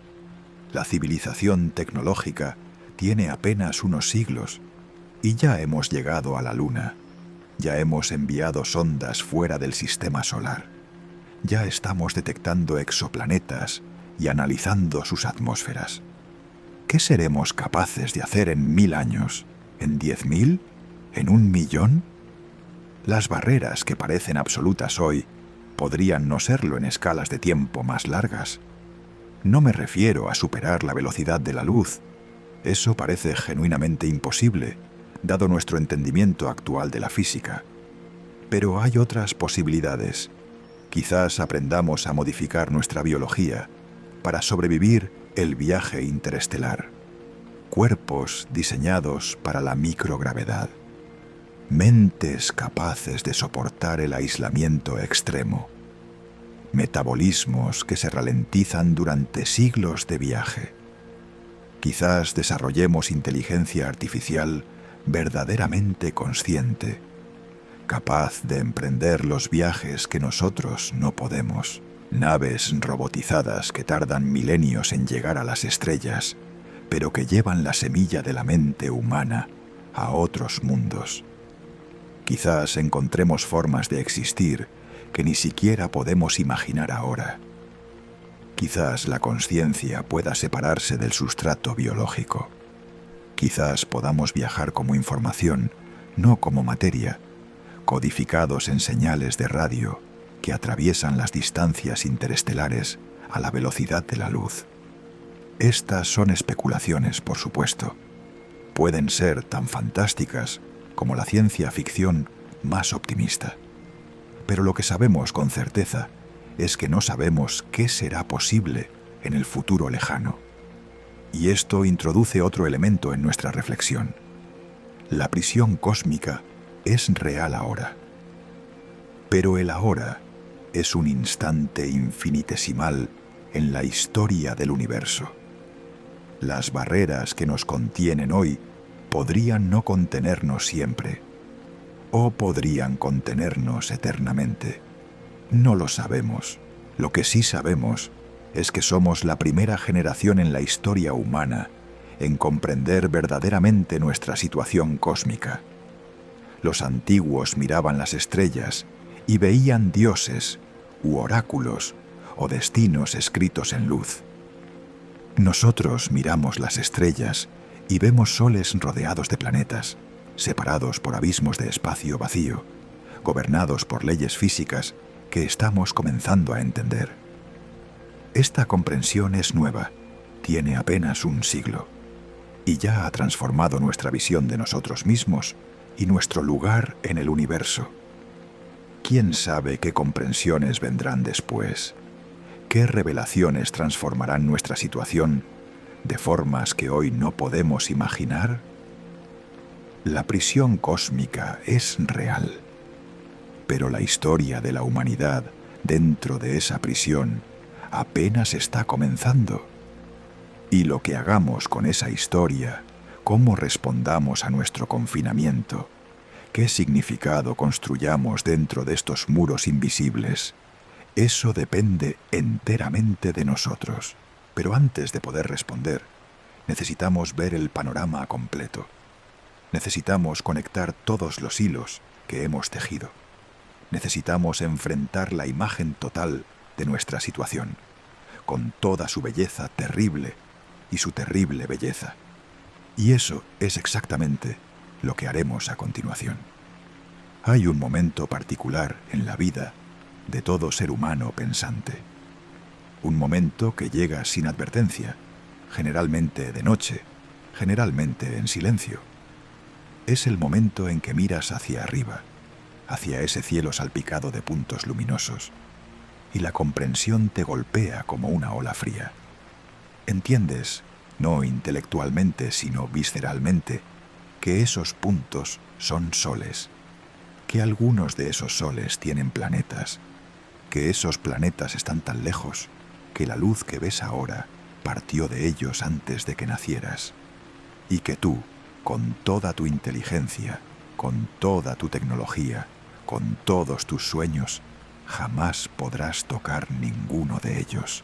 La civilización tecnológica tiene apenas unos siglos y ya hemos llegado a la Luna. Ya hemos enviado sondas fuera del sistema solar. Ya estamos detectando exoplanetas y analizando sus atmósferas. ¿Qué seremos capaces de hacer en 1000 años? ¿En 10.000? ¿En 1.000.000? Las barreras que parecen absolutas hoy podrían no serlo en escalas de tiempo más largas. No me refiero a superar la velocidad de la luz. Eso parece genuinamente imposible, dado nuestro entendimiento actual de la física. Pero hay otras posibilidades. Quizás aprendamos a modificar nuestra biología para sobrevivir el viaje interestelar. Cuerpos diseñados para la microgravedad. Mentes capaces de soportar el aislamiento extremo. Metabolismos que se ralentizan durante siglos de viaje. Quizás desarrollemos inteligencia artificial verdaderamente consciente, capaz de emprender los viajes que nosotros no podemos. Naves robotizadas que tardan milenios en llegar a las estrellas, pero que llevan la semilla de la mente humana a otros mundos. Quizás encontremos formas de existir que ni siquiera podemos imaginar ahora. Quizás la consciencia pueda separarse del sustrato biológico. Quizás podamos viajar como información, no como materia, codificados en señales de radio que atraviesan las distancias interestelares a la velocidad de la luz. Estas son especulaciones, por supuesto. Pueden ser tan fantásticas como la ciencia ficción más optimista. Pero lo que sabemos con certeza es que no sabemos qué será posible en el futuro lejano. Y esto introduce otro elemento en nuestra reflexión. La prisión cósmica es real ahora. Pero el ahora es un instante infinitesimal en la historia del universo. Las barreras que nos contienen hoy podrían no contenernos siempre, o podrían contenernos eternamente. No lo sabemos. Lo que sí sabemos es que somos la primera generación en la historia humana en comprender verdaderamente nuestra situación cósmica. Los antiguos miraban las estrellas y veían dioses u oráculos o destinos escritos en luz. Nosotros miramos las estrellas y vemos soles rodeados de planetas, separados por abismos de espacio vacío, gobernados por leyes físicas que estamos comenzando a entender. Esta comprensión es nueva, tiene apenas un siglo, y ya ha transformado nuestra visión de nosotros mismos y nuestro lugar en el universo. ¿Quién sabe qué comprensiones vendrán después? ¿Qué revelaciones transformarán nuestra situación de formas que hoy no podemos imaginar? La prisión cósmica es real, pero la historia de la humanidad dentro de esa prisión apenas está comenzando. Y lo que hagamos con esa historia, cómo respondamos a nuestro confinamiento, qué significado construyamos dentro de estos muros invisibles, eso depende enteramente de nosotros. Pero antes de poder responder, necesitamos ver el panorama completo. Necesitamos conectar todos los hilos que hemos tejido. Necesitamos enfrentar la imagen total de nuestra situación, con toda su belleza terrible y su terrible belleza. Y eso es exactamente lo que haremos a continuación. Hay un momento particular en la vida de todo ser humano pensante. Un momento que llega sin advertencia, generalmente de noche, generalmente en silencio. Es el momento en que miras hacia arriba, hacia ese cielo salpicado de puntos luminosos, y la comprensión te golpea como una ola fría. Entiendes, no intelectualmente sino visceralmente, que esos puntos son soles, que algunos de esos soles tienen planetas, que esos planetas están tan lejos que la luz que ves ahora partió de ellos antes de que nacieras, y que tú, con toda tu inteligencia, con toda tu tecnología, con todos tus sueños, jamás podrás tocar ninguno de ellos.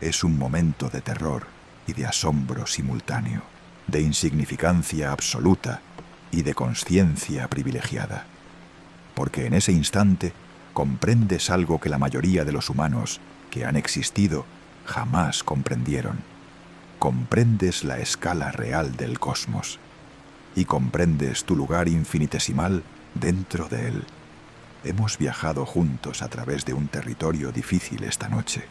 Es un momento de terror y de asombro simultáneo, de insignificancia absoluta y de consciencia privilegiada. porque en ese instante comprendes algo que la mayoría de los humanos que han existido jamás comprendieron. Comprendes la escala real del cosmos y comprendes tu lugar infinitesimal dentro de él. Hemos viajado juntos a través de un territorio difícil esta noche.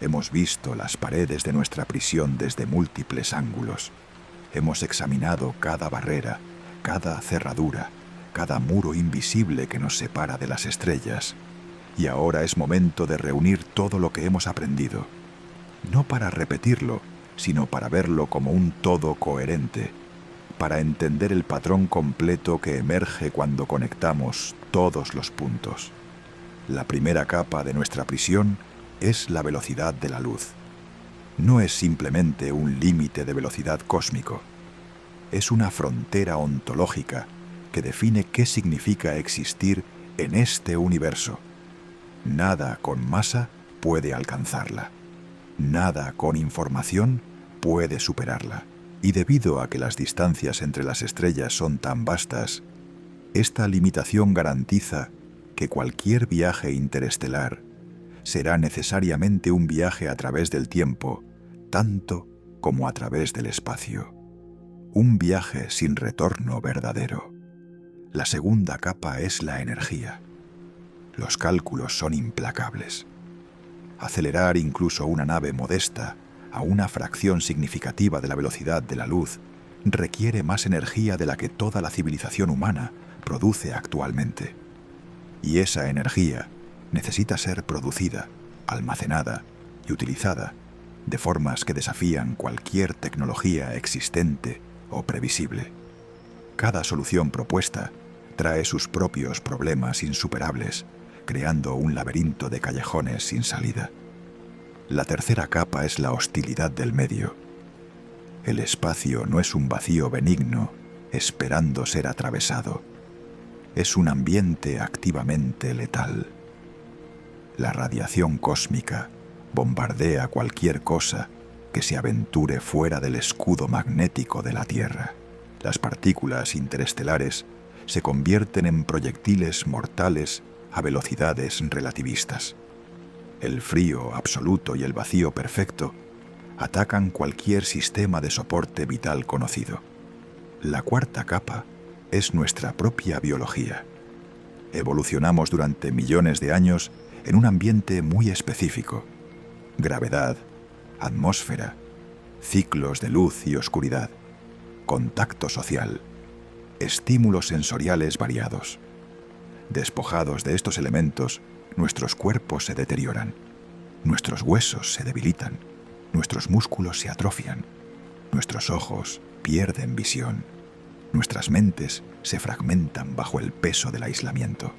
Hemos visto las paredes de nuestra prisión desde múltiples ángulos. Hemos examinado cada barrera, cada cerradura, cada muro invisible que nos separa de las estrellas. Y ahora es momento de reunir todo lo que hemos aprendido. No para repetirlo, sino para verlo como un todo coherente, para entender el patrón completo que emerge cuando conectamos todos los puntos. La primera capa de nuestra prisión es la velocidad de la luz. No es simplemente un límite de velocidad cósmico. Es una frontera ontológica que define qué significa existir en este universo. Nada con masa puede alcanzarla. Nada con información puede superarla. Y debido a que las distancias entre las estrellas son tan vastas, esta limitación garantiza que cualquier viaje interestelar será necesariamente un viaje a través del tiempo, tanto como a través del espacio. Un viaje sin retorno verdadero. La segunda capa es la energía. Los cálculos son implacables. Acelerar incluso una nave modesta a una fracción significativa de la velocidad de la luz requiere más energía de la que toda la civilización humana produce actualmente. Y esa energía necesita ser producida, almacenada y utilizada de formas que desafían cualquier tecnología existente o previsible. Cada solución propuesta trae sus propios problemas insuperables, creando un laberinto de callejones sin salida. La tercera capa es la hostilidad del medio. El espacio no es un vacío benigno esperando ser atravesado. Es un ambiente activamente letal. La radiación cósmica bombardea cualquier cosa que se aventure fuera del escudo magnético de la Tierra. Las partículas interestelares se convierten en proyectiles mortales a velocidades relativistas. El frío absoluto y el vacío perfecto atacan cualquier sistema de soporte vital conocido. La cuarta capa es nuestra propia biología. Evolucionamos durante millones de años en un ambiente muy específico. Gravedad, atmósfera, ciclos de luz y oscuridad, contacto social, estímulos sensoriales variados. Despojados de estos elementos, nuestros cuerpos se deterioran, nuestros huesos se debilitan, nuestros músculos se atrofian, nuestros ojos pierden visión, nuestras mentes se fragmentan bajo el peso del aislamiento.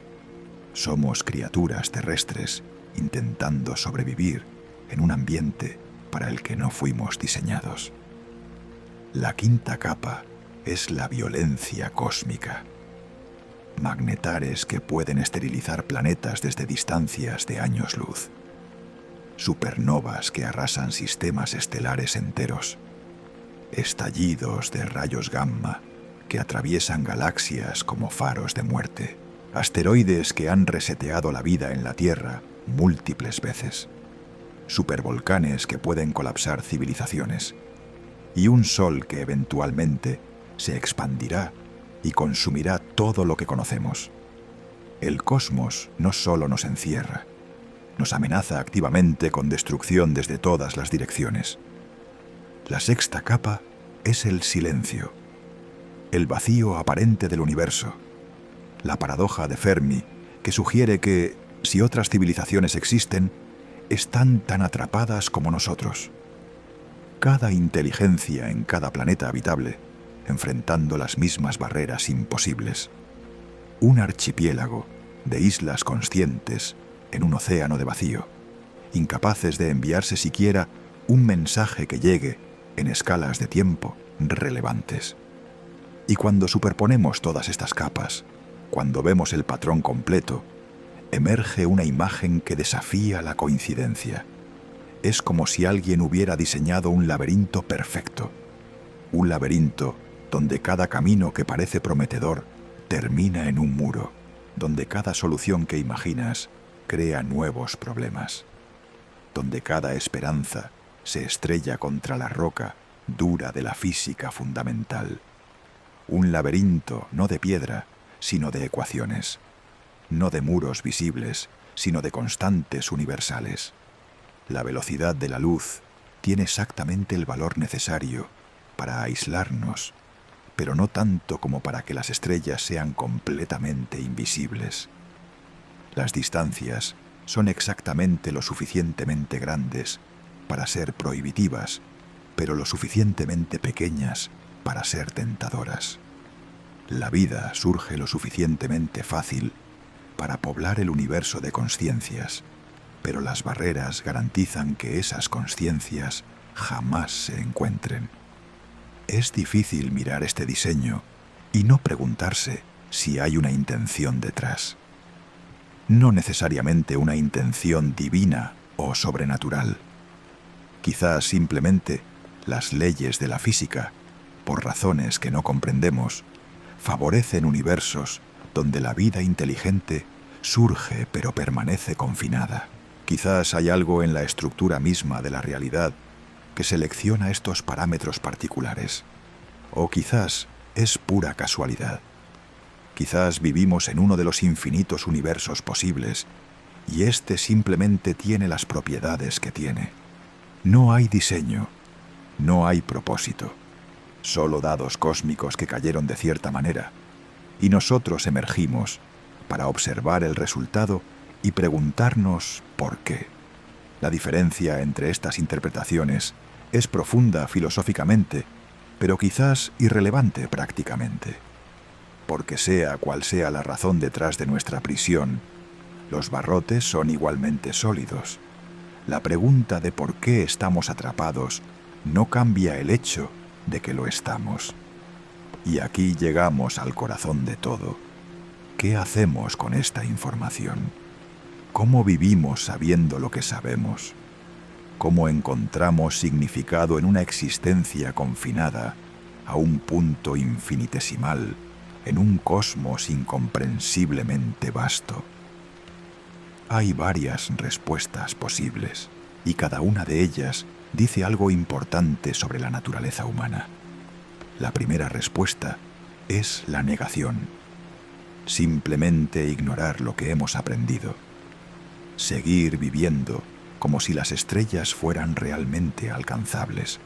Somos criaturas terrestres intentando sobrevivir en un ambiente para el que no fuimos diseñados. La quinta capa es la violencia cósmica. Magnetares que pueden esterilizar planetas desde distancias de años luz. Supernovas que arrasan sistemas estelares enteros. Estallidos de rayos gamma que atraviesan galaxias como faros de muerte. Asteroides que han reseteado la vida en la Tierra múltiples veces. Supervolcanes que pueden colapsar civilizaciones. Y un sol que eventualmente se expandirá y consumirá todo lo que conocemos. El cosmos no solo nos encierra, nos amenaza activamente con destrucción desde todas las direcciones. La sexta capa es el silencio, el vacío aparente del universo, la paradoja de Fermi, que sugiere que, si otras civilizaciones existen, están tan atrapadas como nosotros. Cada inteligencia en cada planeta habitable enfrentando las mismas barreras imposibles. Un archipiélago de islas conscientes en un océano de vacío, incapaces de enviarse siquiera un mensaje que llegue en escalas de tiempo relevantes. Y cuando superponemos todas estas capas, cuando vemos el patrón completo, emerge una imagen que desafía la coincidencia. Es como si alguien hubiera diseñado un laberinto perfecto, un laberinto donde cada camino que parece prometedor termina en un muro, donde cada solución que imaginas crea nuevos problemas, donde cada esperanza se estrella contra la roca dura de la física fundamental. Un laberinto no de piedra, sino de ecuaciones, no de muros visibles, sino de constantes universales. La velocidad de la luz tiene exactamente el valor necesario para aislarnos, pero no tanto como para que las estrellas sean completamente invisibles. Las distancias son exactamente lo suficientemente grandes para ser prohibitivas, pero lo suficientemente pequeñas para ser tentadoras. La vida surge lo suficientemente fácil para poblar el universo de consciencias, pero las barreras garantizan que esas consciencias jamás se encuentren. Es difícil mirar este diseño y no preguntarse si hay una intención detrás. No necesariamente una intención divina o sobrenatural. Quizás simplemente las leyes de la física, por razones que no comprendemos, favorecen universos donde la vida inteligente surge pero permanece confinada. Quizás hay algo en la estructura misma de la realidad que selecciona estos parámetros particulares. O quizás es pura casualidad. Quizás vivimos en uno de los infinitos universos posibles y este simplemente tiene las propiedades que tiene. No hay diseño, no hay propósito, solo dados cósmicos que cayeron de cierta manera, y nosotros emergimos para observar el resultado y preguntarnos por qué. La diferencia entre estas interpretaciones es profunda filosóficamente, pero quizás irrelevante prácticamente. Porque sea cual sea la razón detrás de nuestra prisión, los barrotes son igualmente sólidos. La pregunta de por qué estamos atrapados no cambia el hecho de que lo estamos. Y aquí llegamos al corazón de todo. ¿Qué hacemos con esta información? ¿Cómo vivimos sabiendo lo que sabemos? ¿Cómo encontramos significado en una existencia confinada a un punto infinitesimal, en un cosmos incomprensiblemente vasto? Hay varias respuestas posibles, y cada una de ellas dice algo importante sobre la naturaleza humana. La primera respuesta es la negación. Simplemente ignorar lo que hemos aprendido. Seguir viviendo como si las estrellas fueran realmente alcanzables,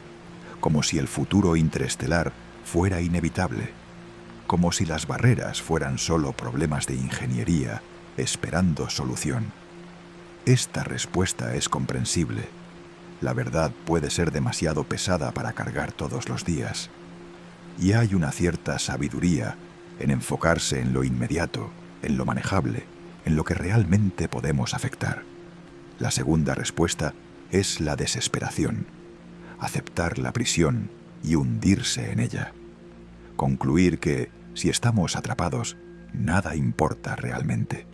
como si el futuro interestelar fuera inevitable, como si las barreras fueran solo problemas de ingeniería esperando solución. Esta respuesta es comprensible. La verdad puede ser demasiado pesada para cargar todos los días. Y hay una cierta sabiduría en enfocarse en lo inmediato, en lo manejable, en lo que realmente podemos afectar. La segunda respuesta es la desesperación. Aceptar la prisión y hundirse en ella. Concluir que, si estamos atrapados, nada importa realmente.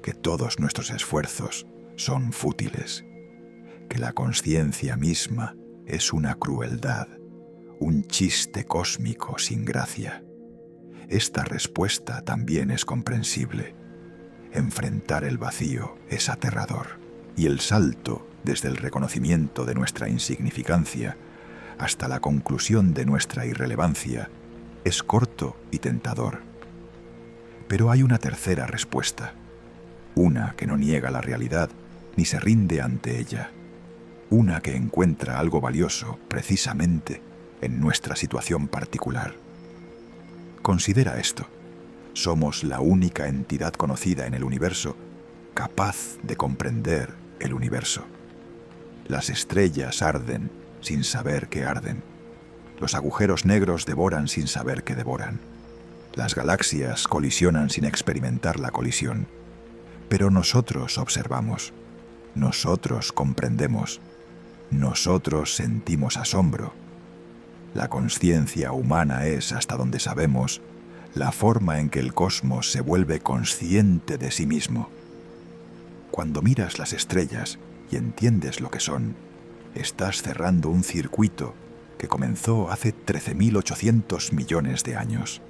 Que todos nuestros esfuerzos son fútiles. Que la conciencia misma es una crueldad, un chiste cósmico sin gracia. Esta respuesta también es comprensible. Enfrentar el vacío es aterrador, y el salto desde el reconocimiento de nuestra insignificancia hasta la conclusión de nuestra irrelevancia es corto y tentador. Pero hay una tercera respuesta, una que no niega la realidad ni se rinde ante ella, una que encuentra algo valioso precisamente en nuestra situación particular. Considera esto. Somos la única entidad conocida en el universo capaz de comprender el universo. Las estrellas arden sin saber que arden. Los agujeros negros devoran sin saber que devoran. Las galaxias colisionan sin experimentar la colisión. Pero nosotros observamos. Nosotros comprendemos. Nosotros sentimos asombro. La conciencia humana es, hasta donde sabemos, la forma en que el cosmos se vuelve consciente de sí mismo. Cuando miras las estrellas y entiendes lo que son, estás cerrando un circuito que comenzó hace 13.800 millones de años.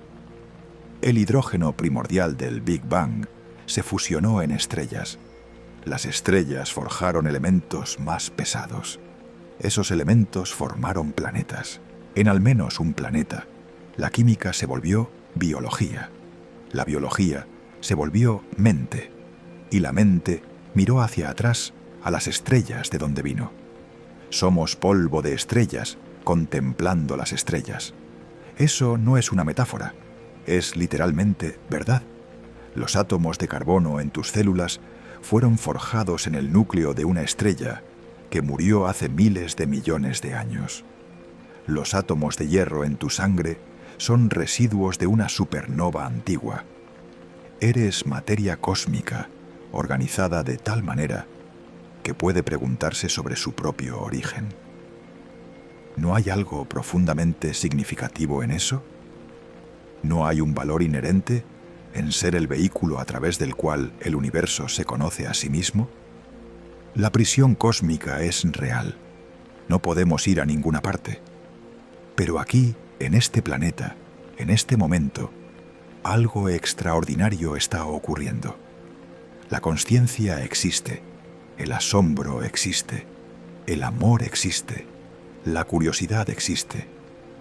El hidrógeno primordial del Big Bang se fusionó en estrellas. Las estrellas forjaron elementos más pesados. Esos elementos formaron planetas. En al menos un planeta, la química se volvió biología. La biología se volvió mente. Y la mente miró hacia atrás a las estrellas de donde vino. Somos polvo de estrellas contemplando las estrellas. Eso no es una metáfora, es literalmente verdad. Los átomos de carbono en tus células fueron forjados en el núcleo de una estrella que murió hace miles de millones de años. Los átomos de hierro en tu sangre son residuos de una supernova antigua. Eres materia cósmica, organizada de tal manera que puede preguntarse sobre su propio origen. ¿No hay algo profundamente significativo en eso? ¿No hay un valor inherente en ser el vehículo a través del cual el universo se conoce a sí mismo? La prisión cósmica es real. No podemos ir a ninguna parte. Pero aquí, en este planeta, en este momento, algo extraordinario está ocurriendo. La consciencia existe, el asombro existe, el amor existe, la curiosidad existe,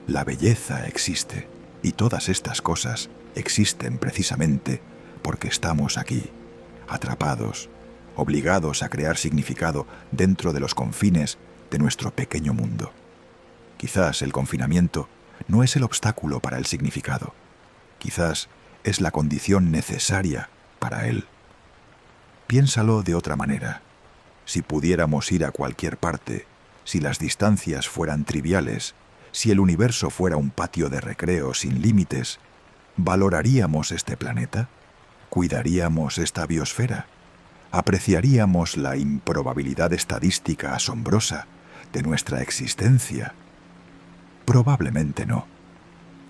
la belleza existe, y todas estas cosas existen precisamente porque estamos aquí, atrapados, obligados a crear significado dentro de los confines de nuestro pequeño mundo. Quizás el confinamiento no es el obstáculo para el significado. Quizás es la condición necesaria para él. Piénsalo de otra manera. Si pudiéramos ir a cualquier parte, si las distancias fueran triviales, si el universo fuera un patio de recreo sin límites, ¿valoraríamos este planeta? ¿Cuidaríamos esta biosfera? ¿Apreciaríamos la improbabilidad estadística asombrosa de nuestra existencia? Probablemente no.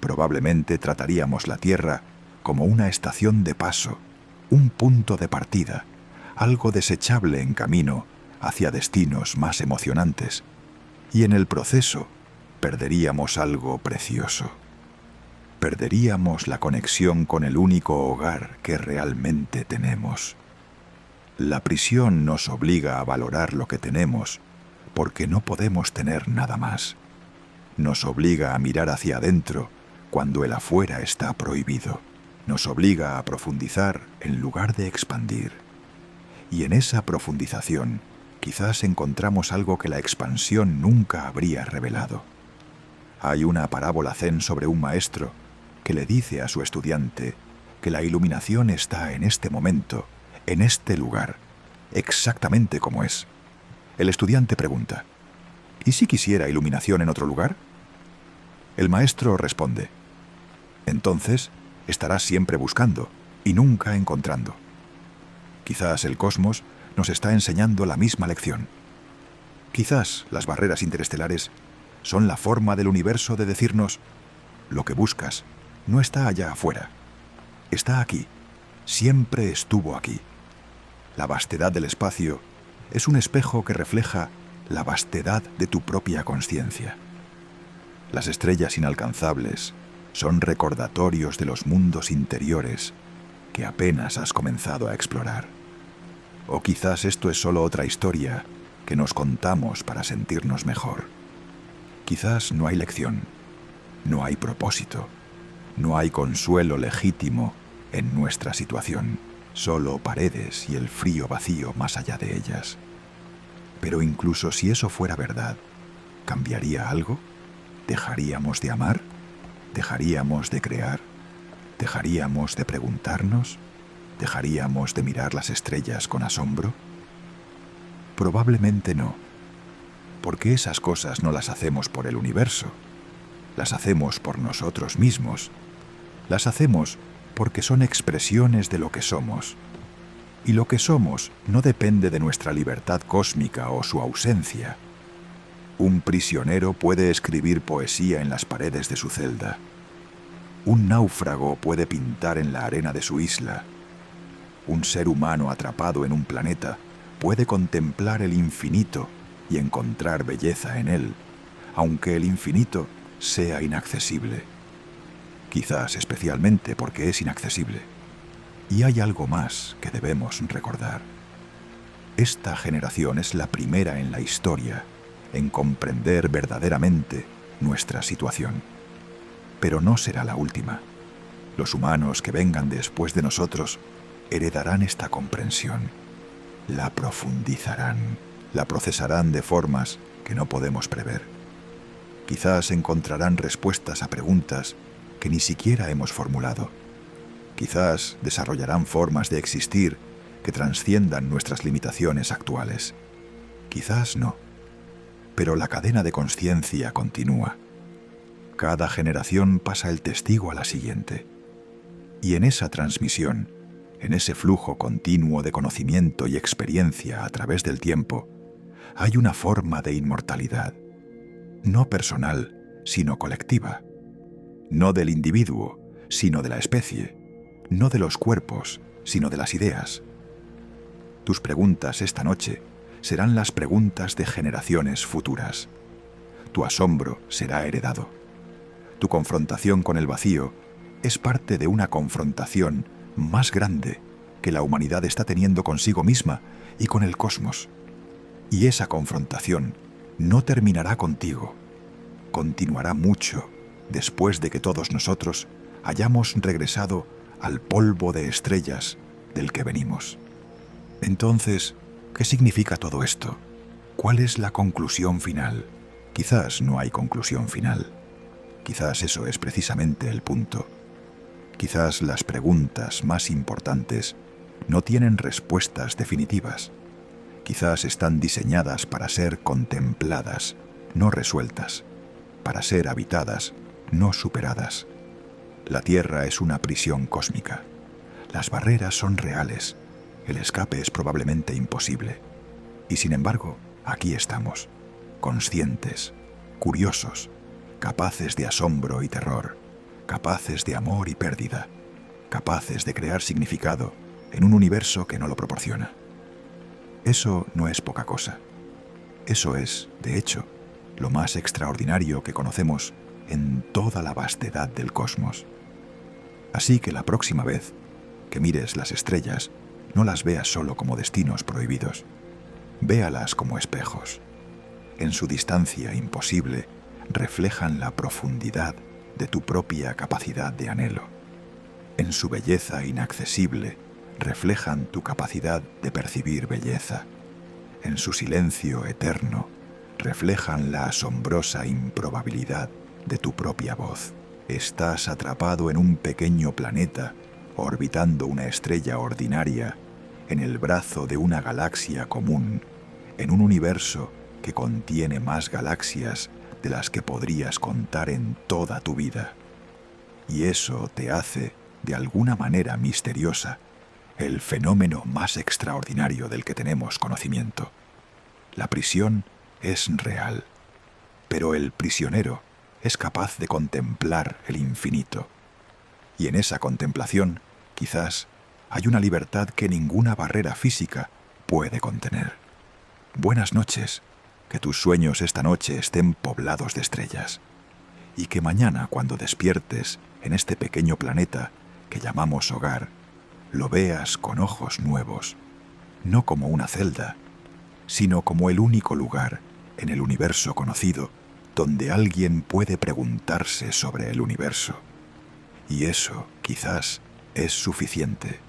Probablemente trataríamos la Tierra como una estación de paso, un punto de partida, algo desechable en camino hacia destinos más emocionantes, y en el proceso perderíamos algo precioso. Perderíamos la conexión con el único hogar que realmente tenemos. La prisión nos obliga a valorar lo que tenemos, porque no podemos tener nada más. Nos obliga a mirar hacia adentro cuando el afuera está prohibido. Nos obliga a profundizar en lugar de expandir. Y en esa profundización, quizás encontramos algo que la expansión nunca habría revelado. Hay una parábola zen sobre un maestro que le dice a su estudiante que la iluminación está en este momento, en este lugar, exactamente como es. El estudiante pregunta: ¿y si quisiera iluminación en otro lugar? El maestro responde: entonces estarás siempre buscando y nunca encontrando. Quizás el cosmos nos está enseñando la misma lección. Quizás las barreras interestelares son la forma del universo de decirnos: lo que buscas no está allá afuera, está aquí, siempre estuvo aquí. La vastedad del espacio es un espejo que refleja la vastedad de tu propia consciencia. Las estrellas inalcanzables son recordatorios de los mundos interiores que apenas has comenzado a explorar. O quizás esto es solo otra historia que nos contamos para sentirnos mejor. Quizás no hay lección, no hay propósito, no hay consuelo legítimo en nuestra situación, solo paredes y el frío vacío más allá de ellas. Pero incluso si eso fuera verdad, ¿cambiaría algo? ¿Dejaríamos de amar? ¿Dejaríamos de crear? ¿Dejaríamos de preguntarnos? ¿Dejaríamos de mirar las estrellas con asombro? Probablemente no, porque esas cosas no las hacemos por el universo, las hacemos por nosotros mismos, las hacemos porque son expresiones de lo que somos, y lo que somos no depende de nuestra libertad cósmica o su ausencia. Un prisionero puede escribir poesía en las paredes de su celda. Un náufrago puede pintar en la arena de su isla. Un ser humano atrapado en un planeta puede contemplar el infinito y encontrar belleza en él, aunque el infinito sea inaccesible. quizás especialmente porque es inaccesible. Y hay algo más que debemos recordar. Esta generación es la primera en la historia en comprender verdaderamente nuestra situación. Pero no será la última. Los humanos que vengan después de nosotros heredarán esta comprensión, la profundizarán, la procesarán de formas que no podemos prever. Quizás encontrarán respuestas a preguntas que ni siquiera hemos formulado. Quizás desarrollarán formas de existir que trasciendan nuestras limitaciones actuales. Quizás no. Pero la cadena de consciencia continúa. Cada generación pasa el testigo a la siguiente. Y en esa transmisión, en ese flujo continuo de conocimiento y experiencia a través del tiempo, hay una forma de inmortalidad, no personal, sino colectiva, no del individuo, sino de la especie, no de los cuerpos, sino de las ideas. Tus preguntas esta noche serán las preguntas de generaciones futuras. Tu asombro será heredado. Tu confrontación con el vacío es parte de una confrontación más grande que la humanidad está teniendo consigo misma y con el cosmos. Y esa confrontación no terminará contigo. Continuará mucho después de que todos nosotros hayamos regresado al polvo de estrellas del que venimos. Entonces, ¿qué significa todo esto? ¿Cuál es la conclusión final? Quizás no hay conclusión final. Quizás eso es precisamente el punto. Quizás las preguntas más importantes no tienen respuestas definitivas. Quizás están diseñadas para ser contempladas, no resueltas, para ser habitadas, no superadas. La Tierra es una prisión cósmica. Las barreras son reales. El escape es probablemente imposible. Y sin embargo, aquí estamos, conscientes, curiosos, capaces de asombro y terror, capaces de amor y pérdida, capaces de crear significado en un universo que no lo proporciona. Eso no es poca cosa. Eso es, de hecho, lo más extraordinario que conocemos en toda la vastedad del cosmos. Así que la próxima vez que mires las estrellas, no las veas solo como destinos prohibidos. Véalas como espejos. En su distancia imposible, reflejan la profundidad de tu propia capacidad de anhelo. En su belleza inaccesible, reflejan tu capacidad de percibir belleza. En su silencio eterno, reflejan la asombrosa improbabilidad de tu propia voz. Estás atrapado en un pequeño planeta, orbitando una estrella ordinaria, en el brazo de una galaxia común, en un universo que contiene más galaxias de las que podrías contar en toda tu vida. Y eso te hace, de alguna manera misteriosa, el fenómeno más extraordinario del que tenemos conocimiento. La prisión es real, pero el prisionero es capaz de contemplar el infinito. Y en esa contemplación, quizás, hay una libertad que ninguna barrera física puede contener. Buenas noches, que tus sueños esta noche estén poblados de estrellas, y que mañana, cuando despiertes en este pequeño planeta que llamamos hogar, lo veas con ojos nuevos, no como una celda, sino como el único lugar en el universo conocido donde alguien puede preguntarse sobre el universo. Y eso, quizás, es suficiente.